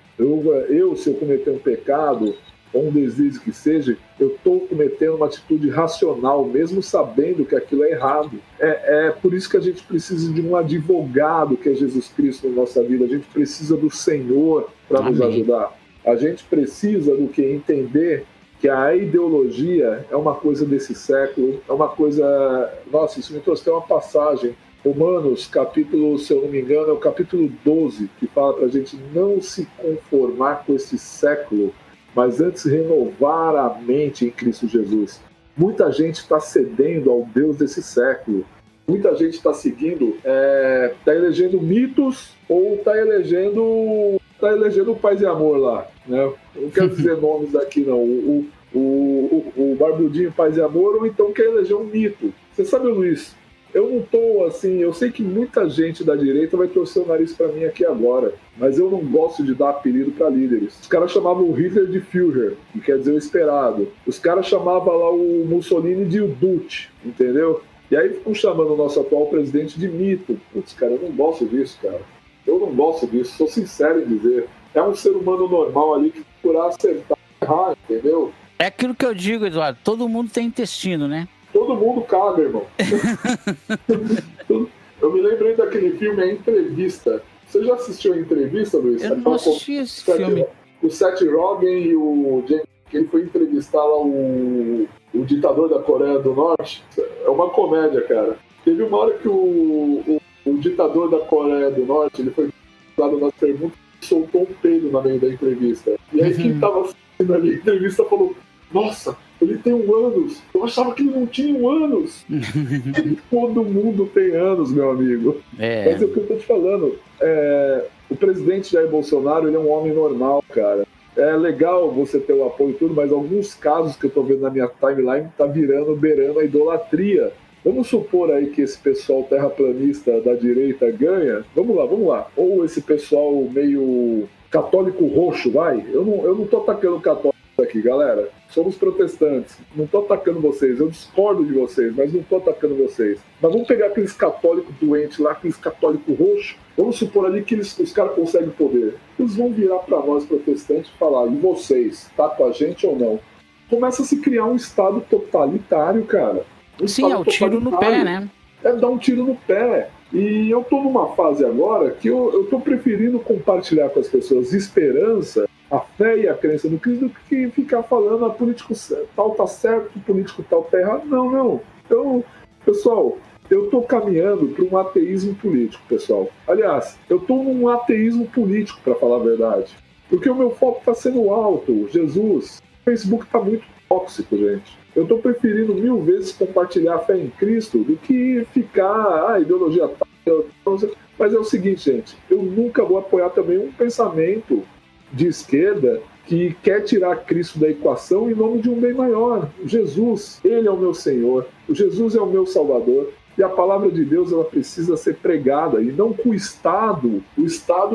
se eu cometer um pecado, ou um deslize que seja, eu estou cometendo uma atitude racional, mesmo sabendo que aquilo é errado. É por isso que a gente precisa de um advogado, que é Jesus Cristo na nossa vida, a gente precisa do Senhor para nos ajudar. A gente precisa do que entender que a ideologia é uma coisa desse século, é uma coisa... Nossa, isso me trouxe até uma passagem. Romanos, capítulo, se eu não me engano, é o capítulo 12, que fala para a gente não se conformar com esse século, mas antes renovar a mente em Cristo Jesus. Muita gente está cedendo ao Deus desse século. Muita gente está seguindo, está elegendo mitos ou está elegendo o Paz e Amor lá, né? Eu não quero dizer nomes aqui, não. O Barbudinho Paz e Amor, ou então quer eleger um mito. Você sabe, Luiz, eu não tô assim... Eu sei que muita gente da direita vai torcer o nariz pra mim aqui agora, mas eu não gosto de dar apelido pra líderes. Os caras chamavam o Hitler de Führer, que quer dizer o esperado. Os caras chamavam lá o Mussolini de Duce, entendeu? E aí ficam chamando o nosso atual presidente de mito. Putz, cara, eu não gosto disso, cara. Eu não gosto disso, sou sincero em dizer. É um ser humano normal ali que procurar acertar e errar, entendeu? É aquilo que eu digo, Eduardo, todo mundo tem intestino, né? Todo mundo caga, irmão. Eu me lembrei daquele filme A Entrevista. Você já assistiu A Entrevista, Luiz? Eu não assisti esse filme. O Seth Rogen e o James, que ele foi entrevistar lá o ditador da Coreia do Norte. É uma comédia, cara. Teve uma hora que o ditador da Coreia do Norte, ele foi dado nas perguntas e soltou um peido no meio da entrevista. E aí quem tava assistindo ali a entrevista falou: nossa, ele tem um ânus. Eu achava que ele não tinha um ânus. Todo mundo tem ânus, meu amigo. Mas é o que eu tô te falando. O presidente Jair Bolsonaro, ele é um homem normal, cara. É legal você ter o apoio e tudo, mas alguns casos que eu tô vendo na minha timeline tá beirando a idolatria. Vamos supor aí que esse pessoal terraplanista da direita ganha. Vamos lá. Ou esse pessoal meio católico roxo, vai. Eu não tô atacando católico aqui, galera. Somos protestantes. Não tô atacando vocês. Eu discordo de vocês, mas não tô atacando vocês. Mas vamos pegar aqueles católicos doentes lá, aqueles católicos roxos. Vamos supor ali que os caras conseguem poder. Eles vão virar para nós protestantes e falar: e vocês, tá com a gente ou não? Começa a se criar um estado totalitário, cara. Sim, é o tiro no pé, né? É dar um tiro no pé. E eu tô numa fase agora que eu tô preferindo compartilhar com as pessoas esperança, a fé e a crença no Cristo, do que ficar falando político tal tá certo, político tal tá errado. Não. Então, pessoal, eu tô caminhando para um ateísmo político, pessoal. Aliás, eu tô num ateísmo político, para falar a verdade. Porque o meu foco tá sendo alto. Jesus, o Facebook tá muito tóxico, gente. Eu tô preferindo 1000 vezes compartilhar a fé em Cristo do que ficar, ideologia tal. Mas é o seguinte, gente, eu nunca vou apoiar também um pensamento de esquerda que quer tirar Cristo da equação em nome de um bem maior. Jesus, ele é o meu Senhor, o Jesus é o meu Salvador. E a palavra de Deus, ela precisa ser pregada, e não com o Estado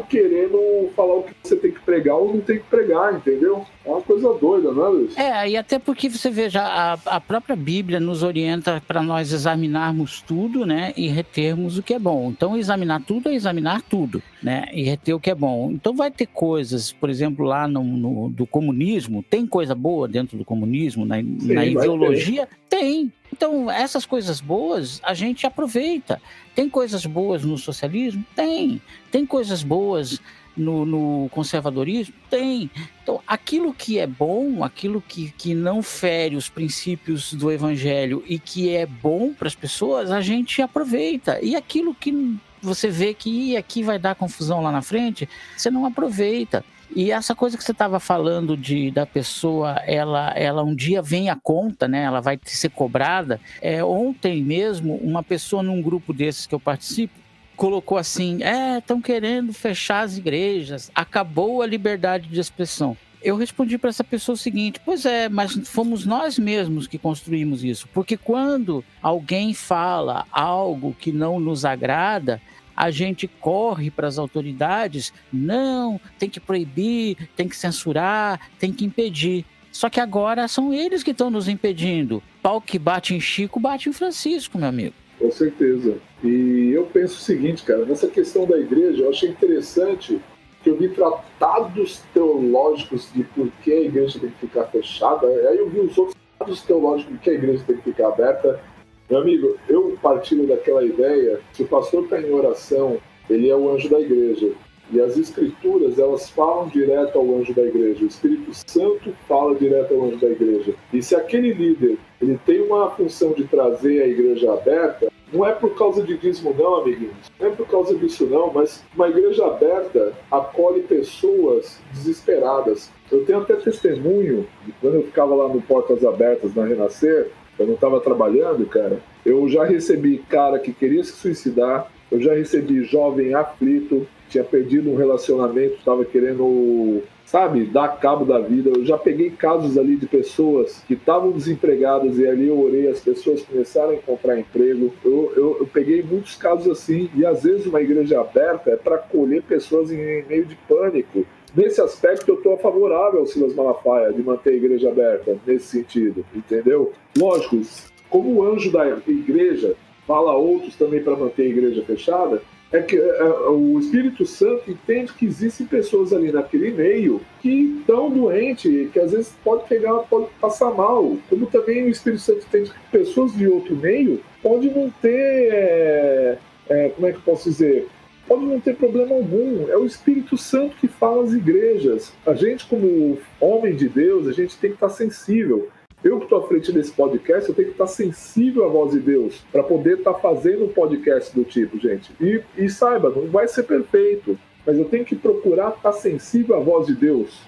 querendo falar o que você tem que pregar ou não tem que pregar, entendeu? É uma coisa doida, não é, Luiz? E até porque você veja, a própria Bíblia nos orienta para nós examinarmos tudo, né, e retermos o que é bom. Então, examinar tudo é examinar tudo, né, e reter o que é bom. Então, vai ter coisas, por exemplo, lá do comunismo, tem coisa boa dentro do comunismo, na ideologia? Tem. Então, essas coisas boas a gente aproveita. Tem coisas boas no socialismo? Tem. Tem coisas boas no conservadorismo? Tem. Então, aquilo que é bom, aquilo que não fere os princípios do evangelho e que é bom para as pessoas, a gente aproveita. E aquilo que você vê que aqui vai dar confusão lá na frente, você não aproveita. E essa coisa que você estava falando da pessoa, ela um dia vem à conta, né? Ela vai ser cobrada. Ontem mesmo, uma pessoa num grupo desses que eu participo colocou assim: estão querendo fechar as igrejas, acabou a liberdade de expressão. Eu respondi para essa pessoa o seguinte: pois é, mas fomos nós mesmos que construímos isso. Porque quando alguém fala algo que não nos agrada, a gente corre para as autoridades, não, tem que proibir, tem que censurar, tem que impedir. Só que agora são eles que estão nos impedindo. Pau que bate em Chico, bate em Francisco, meu amigo. Com certeza. E eu penso o seguinte, cara, nessa questão da igreja, eu achei interessante que eu vi tratados teológicos de por que a igreja tem que ficar fechada, aí eu vi os outros tratados teológicos de que a igreja tem que ficar aberta. Meu amigo, eu partilho daquela ideia, se o pastor está em oração, ele é o anjo da igreja. E as escrituras, elas falam direto ao anjo da igreja. O Espírito Santo fala direto ao anjo da igreja. E se aquele líder, ele tem uma função de trazer a igreja aberta, não é por causa de dízimo não, amiguinhos. Não é por causa disso não, mas uma igreja aberta acolhe pessoas desesperadas. Eu tenho até testemunho de quando eu ficava lá no Portas Abertas, na Renascer, eu não estava trabalhando, cara, eu já recebi cara que queria se suicidar, eu já recebi jovem aflito, tinha perdido um relacionamento, estava querendo, dar cabo da vida. Eu já peguei casos ali de pessoas que estavam desempregadas e ali eu orei, as pessoas começaram a encontrar emprego. Eu peguei muitos casos assim, e às vezes uma igreja aberta é para acolher pessoas em meio de pânico. Nesse aspecto, eu estou favorável ao Silas Malafaia de manter a igreja aberta, nesse sentido, entendeu? Lógico, como o anjo da igreja fala a outros também para manter a igreja fechada, é que o Espírito Santo entende que existem pessoas ali naquele meio que estão doentes, que às vezes pode passar mal. Como também o Espírito Santo entende que pessoas de outro meio podem não ter, como é que eu posso dizer? Pode não ter problema algum. É o Espírito Santo que fala às igrejas. A gente, como homem de Deus, a gente tem que estar sensível. Eu que estou à frente desse podcast, eu tenho que estar sensível à voz de Deus para poder estar fazendo um podcast do tipo, gente. E saiba, não vai ser perfeito, mas eu tenho que procurar estar sensível à voz de Deus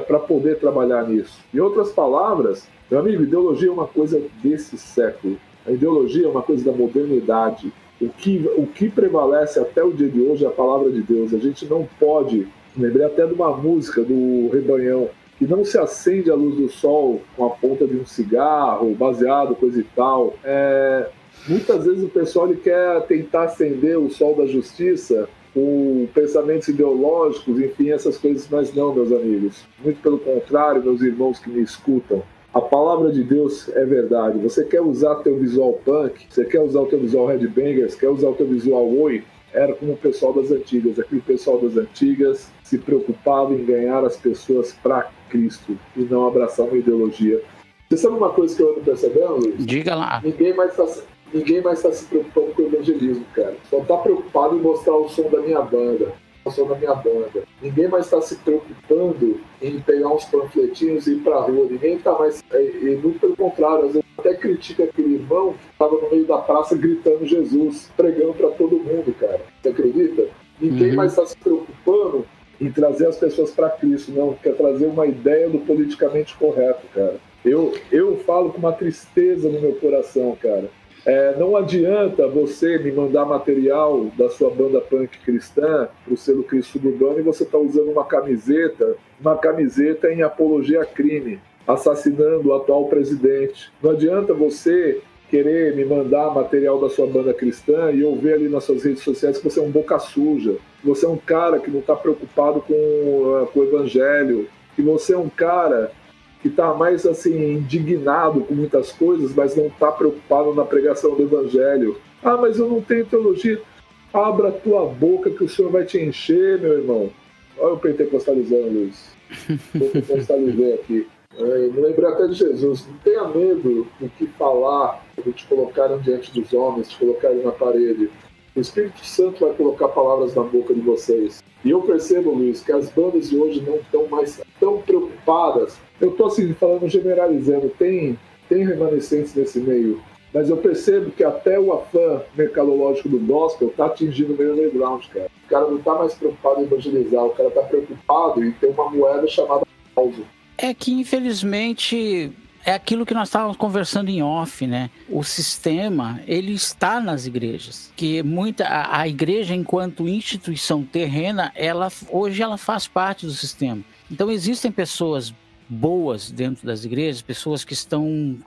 para poder trabalhar nisso. Em outras palavras, meu amigo, ideologia é uma coisa desse século. A ideologia é uma coisa da modernidade. O que prevalece até o dia de hoje é a palavra de Deus. A gente não pode... Lembrei até de uma música do Rebanhão, que não se acende a luz do sol com a ponta de um cigarro, baseado, coisa e tal. Muitas vezes o pessoal ele quer tentar acender o sol da justiça com pensamentos ideológicos, enfim, essas coisas, mas não, meus amigos. Muito pelo contrário, meus irmãos que me escutam. A palavra de Deus é verdade. Você quer usar teu visual punk, você quer usar o teu visual headbangers, quer usar o teu visual oi, era como o pessoal das antigas. Aquele pessoal das antigas se preocupava em ganhar as pessoas para Cristo e não abraçar uma ideologia. Você sabe uma coisa que eu ando percebendo, Luiz? Diga lá. Ninguém mais está se preocupando com o evangelismo, cara. Só está preocupado em mostrar o som da minha banda. Ninguém mais está se preocupando em pegar uns panfletinhos e ir pra rua. Ninguém está mais... E muito pelo contrário, às vezes até critica aquele irmão que estava no meio da praça gritando Jesus, pregando para todo mundo, cara. Você acredita? Ninguém mais está se preocupando em trazer as pessoas para Cristo, não. Quer trazer uma ideia do politicamente correto, cara. Eu falo com uma tristeza no meu coração, cara. Não adianta você me mandar material da sua banda punk cristã pro selo Cristo Urbano e você tá usando uma camiseta em apologia a crime, assassinando o atual presidente. Não adianta você querer me mandar material da sua banda cristã e eu ver ali nas suas redes sociais que você é um boca suja, que você é um cara que não está preocupado com o evangelho, que você é um cara que está mais assim indignado com muitas coisas, mas não está preocupado na pregação do evangelho. Ah, mas eu não tenho teologia. Abra a tua boca que o Senhor vai te encher, meu irmão. Olha o pentecostalizando, Luiz. Pentecostalizei aqui. Me lembrei até de Jesus. Não tenha medo do que falar, de te colocarem diante dos homens, te colocarem na parede. O Espírito Santo vai colocar palavras na boca de vocês. E eu percebo, Luiz, que as bandas de hoje não estão mais tão preocupadas. Eu estou assim, falando generalizando, tem remanescentes nesse meio, mas eu percebo que até o afã mercadológico do gospel está atingindo o meio underground, cara. O cara não está mais preocupado em evangelizar, o cara está preocupado em ter uma moeda chamada causa. É que, infelizmente, é aquilo que nós estávamos conversando em off, né? O sistema, ele está nas igrejas. Que a igreja, enquanto instituição terrena, hoje ela faz parte do sistema. Então, existem pessoas boas dentro das igrejas, pessoas que estão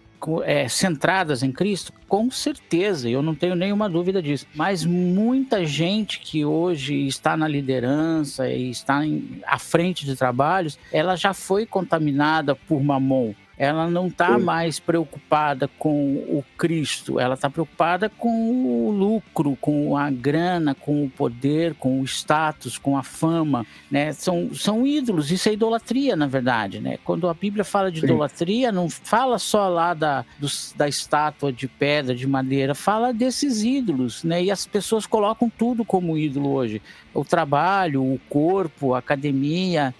centradas em Cristo, com certeza, eu não tenho nenhuma dúvida disso. Mas muita gente que hoje está na liderança e está à frente de trabalhos, ela já foi contaminada por mamon. Ela não está mais preocupada com o Cristo, ela está preocupada com o lucro, com a grana, com o poder, com o status, com a fama, né? São ídolos, isso é idolatria, na verdade, né? Quando a Bíblia fala de idolatria, não fala só lá da estátua de pedra, de madeira, fala desses ídolos, né? E as pessoas colocam tudo como ídolo hoje. O trabalho, o corpo, a academia,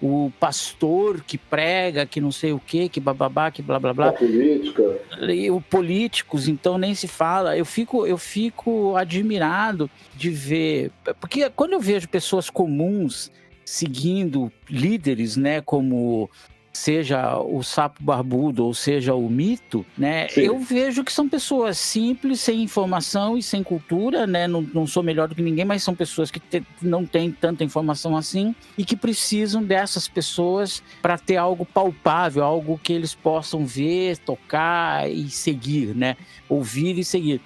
o pastor que prega, que não sei o quê, que bababá, que blá blá blá. A política. E os políticos, então nem se fala. Eu fico admirado de ver, porque quando eu vejo pessoas comuns seguindo líderes, né, como seja o Sapo Barbudo ou seja o Mito, né? Sim. Eu vejo que são pessoas simples, sem informação e sem cultura, né? Não sou melhor do que ninguém, mas são pessoas que não têm tanta informação assim e que precisam dessas pessoas para ter algo palpável, algo que eles possam ver, tocar e seguir, né? Ouvir e seguir.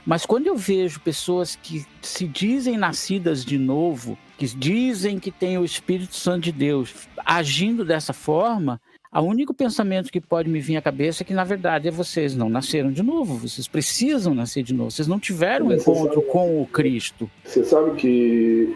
Mas quando eu vejo pessoas que se dizem nascidas de novo, que dizem que têm o Espírito Santo de Deus, agindo dessa forma, O único pensamento que pode me vir à cabeça é que, na verdade, vocês não nasceram de novo, vocês precisam nascer de novo, vocês não tiveram um encontro com o Cristo. Você sabe que,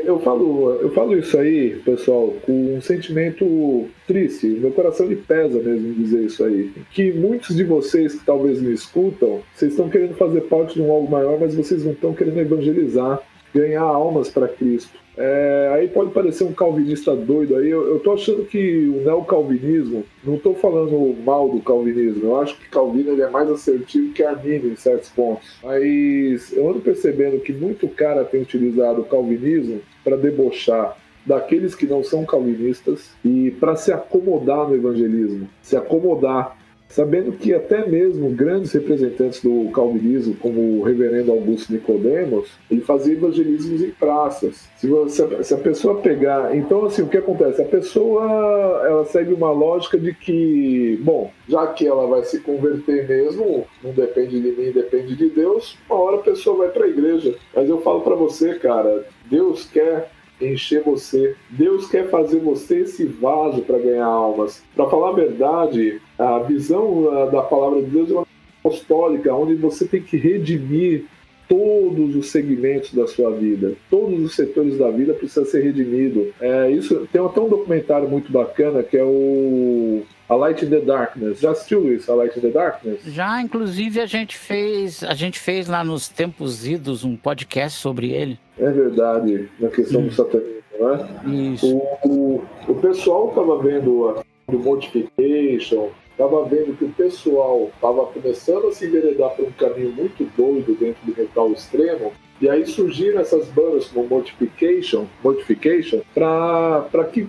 eu falo isso aí, pessoal, com um sentimento triste, meu coração me pesa mesmo em dizer isso aí, que muitos de vocês que talvez me escutam, vocês estão querendo fazer parte de um algo maior, mas vocês não estão querendo evangelizar, ganhar almas para Cristo. Aí pode parecer um calvinista doido aí. Eu tô achando que o neocalvinismo, não tô falando mal do calvinismo, eu acho que Calvino ele é mais assertivo que Armínio em certos pontos, mas eu ando percebendo que muito cara tem utilizado o calvinismo para debochar daqueles que não são calvinistas e para se acomodar no evangelismo, se acomodar, sabendo que até mesmo grandes representantes do calvinismo, como o reverendo Augusto Nicodemos, ele fazia evangelismos em praças. Se a pessoa pegar... Então, assim, o que acontece? A pessoa ela segue uma lógica de que, bom, já que ela vai se converter mesmo, não depende de mim, depende de Deus, uma hora a pessoa vai para a igreja. Mas eu falo para você, cara, Deus quer encher você, Deus quer fazer você esse vaso para ganhar almas. Para falar a verdade, a visão da palavra de Deus é uma apostólica, onde você tem que redimir todos os segmentos da sua vida, todos os setores da vida precisam ser redimidos. Isso tem até um documentário muito bacana que é o A Light in the Darkness. Já assistiu isso, A Light in the Darkness? Já, inclusive, a gente fez lá nos tempos idos um podcast sobre ele. É verdade, na questão do satanismo, né? Isso. O pessoal estava vendo a do Mortification, estava vendo que o pessoal estava começando a se enveredar por um caminho muito doido dentro do metal extremo, e aí surgiram essas bandas como Mortification para que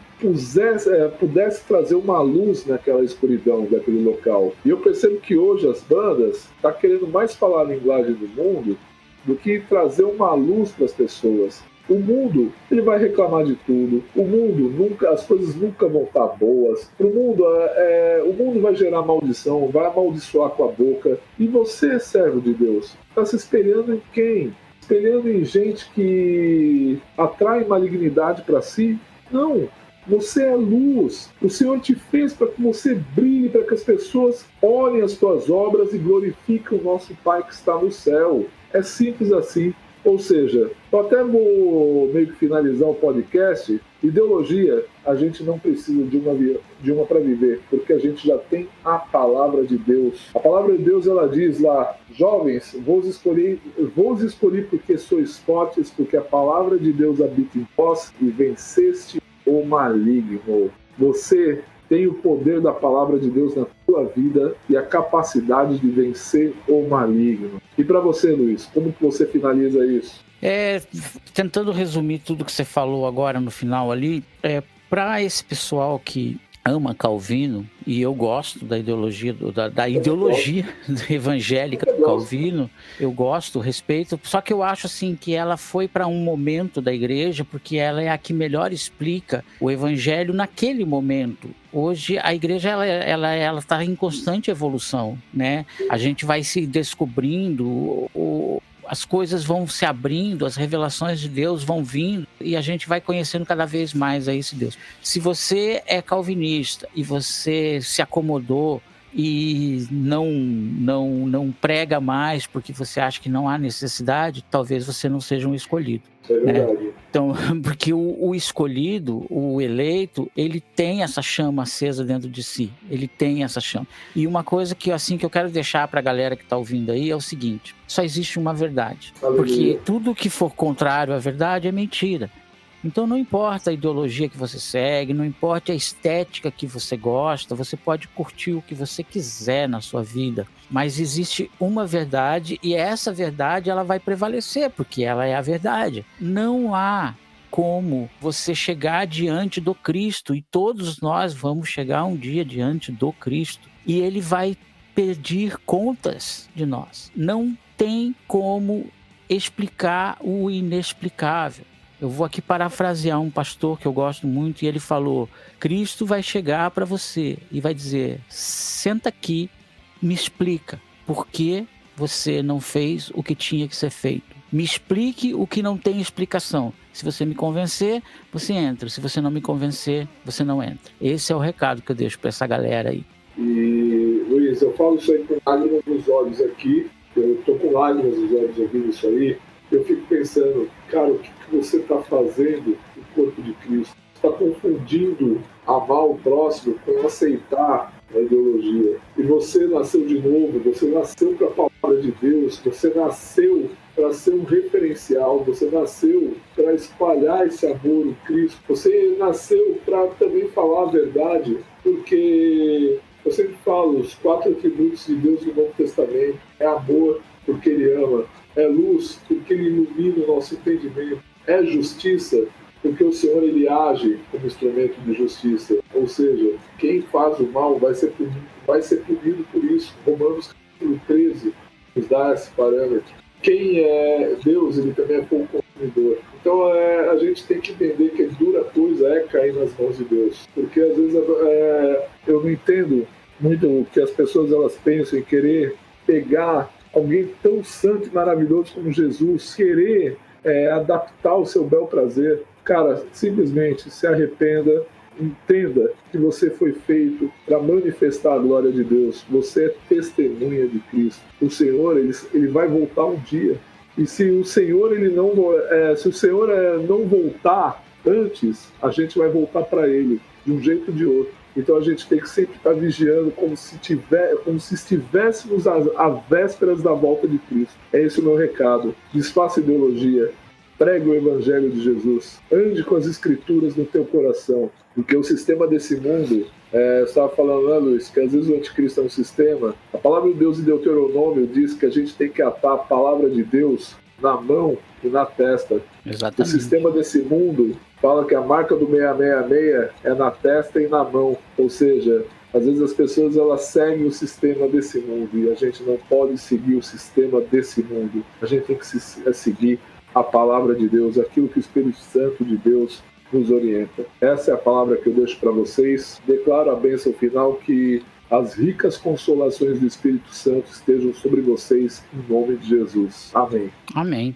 pudesse trazer uma luz naquela escuridão daquele local. E eu percebo que hoje as bandas estão querendo mais falar a linguagem do mundo do que trazer uma luz para as pessoas. O mundo, ele vai reclamar de tudo. O mundo, as coisas nunca vão estar boas. O mundo vai gerar maldição, vai amaldiçoar com a boca. E você, servo de Deus, está se espelhando em quem? Espelhando em gente que atrai malignidade para si? Não. Você é luz. O Senhor te fez para que você brilhe, para que as pessoas olhem as tuas obras e glorifiquem o nosso Pai que está no céu. É simples assim. Ou seja, eu até vou meio que finalizar o podcast. Ideologia, a gente não precisa de uma para viver, porque a gente já tem a palavra de Deus. A palavra de Deus, ela diz lá: jovens, vos escolhi porque sois fortes, porque a palavra de Deus habita em vós e venceste o maligno. Você tem o poder da palavra de Deus na tua vida e a capacidade de vencer o maligno. E para você, Luiz, como que você finaliza isso? Tentando resumir tudo que você falou agora no final ali, para esse pessoal que ama Calvino, e eu gosto da ideologia, da ideologia evangélica do Calvino, eu gosto, respeito, só que eu acho assim que ela foi para um momento da igreja, porque ela é a que melhor explica o evangelho naquele momento. Hoje a igreja ela está em constante evolução, né? A gente vai se descobrindo, as coisas vão se abrindo, as revelações de Deus vão vindo e a gente vai conhecendo cada vez mais a esse Deus. Se você é calvinista e você se acomodou e não prega mais porque você acha que não há necessidade, talvez você não seja um escolhido. É verdade. Então, porque o escolhido, o eleito, ele tem essa chama acesa dentro de si. Ele tem essa chama. E uma coisa que eu quero deixar para a galera que está ouvindo aí é o seguinte: só existe uma verdade. Porque tudo que for contrário à verdade é mentira. Então não importa a ideologia que você segue, não importa a estética que você gosta, você pode curtir o que você quiser na sua vida, mas existe uma verdade e essa verdade ela vai prevalecer, porque ela é a verdade. Não há como você chegar diante do Cristo, e todos nós vamos chegar um dia diante do Cristo, e ele vai pedir contas de nós. Não tem como explicar o inexplicável. Eu vou aqui parafrasear um pastor que eu gosto muito e ele falou: Cristo vai chegar para você e vai dizer: senta aqui, me explica por que você não fez o que tinha que ser feito. Me explique o que não tem explicação. Se você me convencer, você entra. Se você não me convencer, você não entra. Esse é o recado que eu deixo para essa galera aí. E, Luiz, eu falo isso aí com lágrimas nos olhos aqui. Eu tô com lágrimas nos olhos ouvindo isso aí. Eu fico pensando, cara, o que você está fazendo no corpo de Cristo? Você está confundindo amar o próximo com aceitar a ideologia. E você nasceu de novo, você nasceu para a palavra de Deus, você nasceu para ser um referencial, você nasceu para espalhar esse amor em Cristo, você nasceu para também falar a verdade, porque eu sempre falo, os 4 atributos de Deus no Novo Testamento é amor, porque Ele ama, é luz, porque Ele ilumina o nosso entendimento, é justiça, porque o Senhor Ele age como instrumento de justiça, ou seja, quem faz o mal vai ser punido por isso. Romanos capítulo 13 nos dá esse parâmetro. Quem é Deus, Ele também é fogo consumidor. Então a gente tem que entender que dura coisa é cair nas mãos de Deus, porque às vezes eu não entendo muito o que as pessoas elas pensam em querer pegar alguém tão santo e maravilhoso como Jesus, querer adaptar o seu bel prazer. Cara, simplesmente se arrependa, entenda que você foi feito para manifestar a glória de Deus. Você é testemunha de Cristo. O Senhor, ele vai voltar um dia. E se o Senhor não voltar antes, a gente vai voltar para Ele de um jeito ou de outro. Então a gente tem que sempre estar vigiando como se estivéssemos às vésperas da volta de Cristo. É esse o meu recado. Desfaça ideologia. Pregue o Evangelho de Jesus. Ande com as Escrituras no teu coração. Porque o sistema desse mundo, você estava falando, né, Luiz, que às vezes o anticristo é um sistema. A palavra de Deus em Deuteronômio diz que a gente tem que atar a palavra de Deus na mão e na testa. Exatamente. O sistema desse mundo fala que a marca do 666 é na testa e na mão. Ou seja, às vezes as pessoas elas seguem o sistema desse mundo e a gente não pode seguir o sistema desse mundo. A gente tem que seguir a palavra de Deus, aquilo que o Espírito Santo de Deus nos orienta. Essa é a palavra que eu deixo para vocês. Declaro a bênção final, que as ricas consolações do Espírito Santo estejam sobre vocês, em nome de Jesus. Amém. Amém.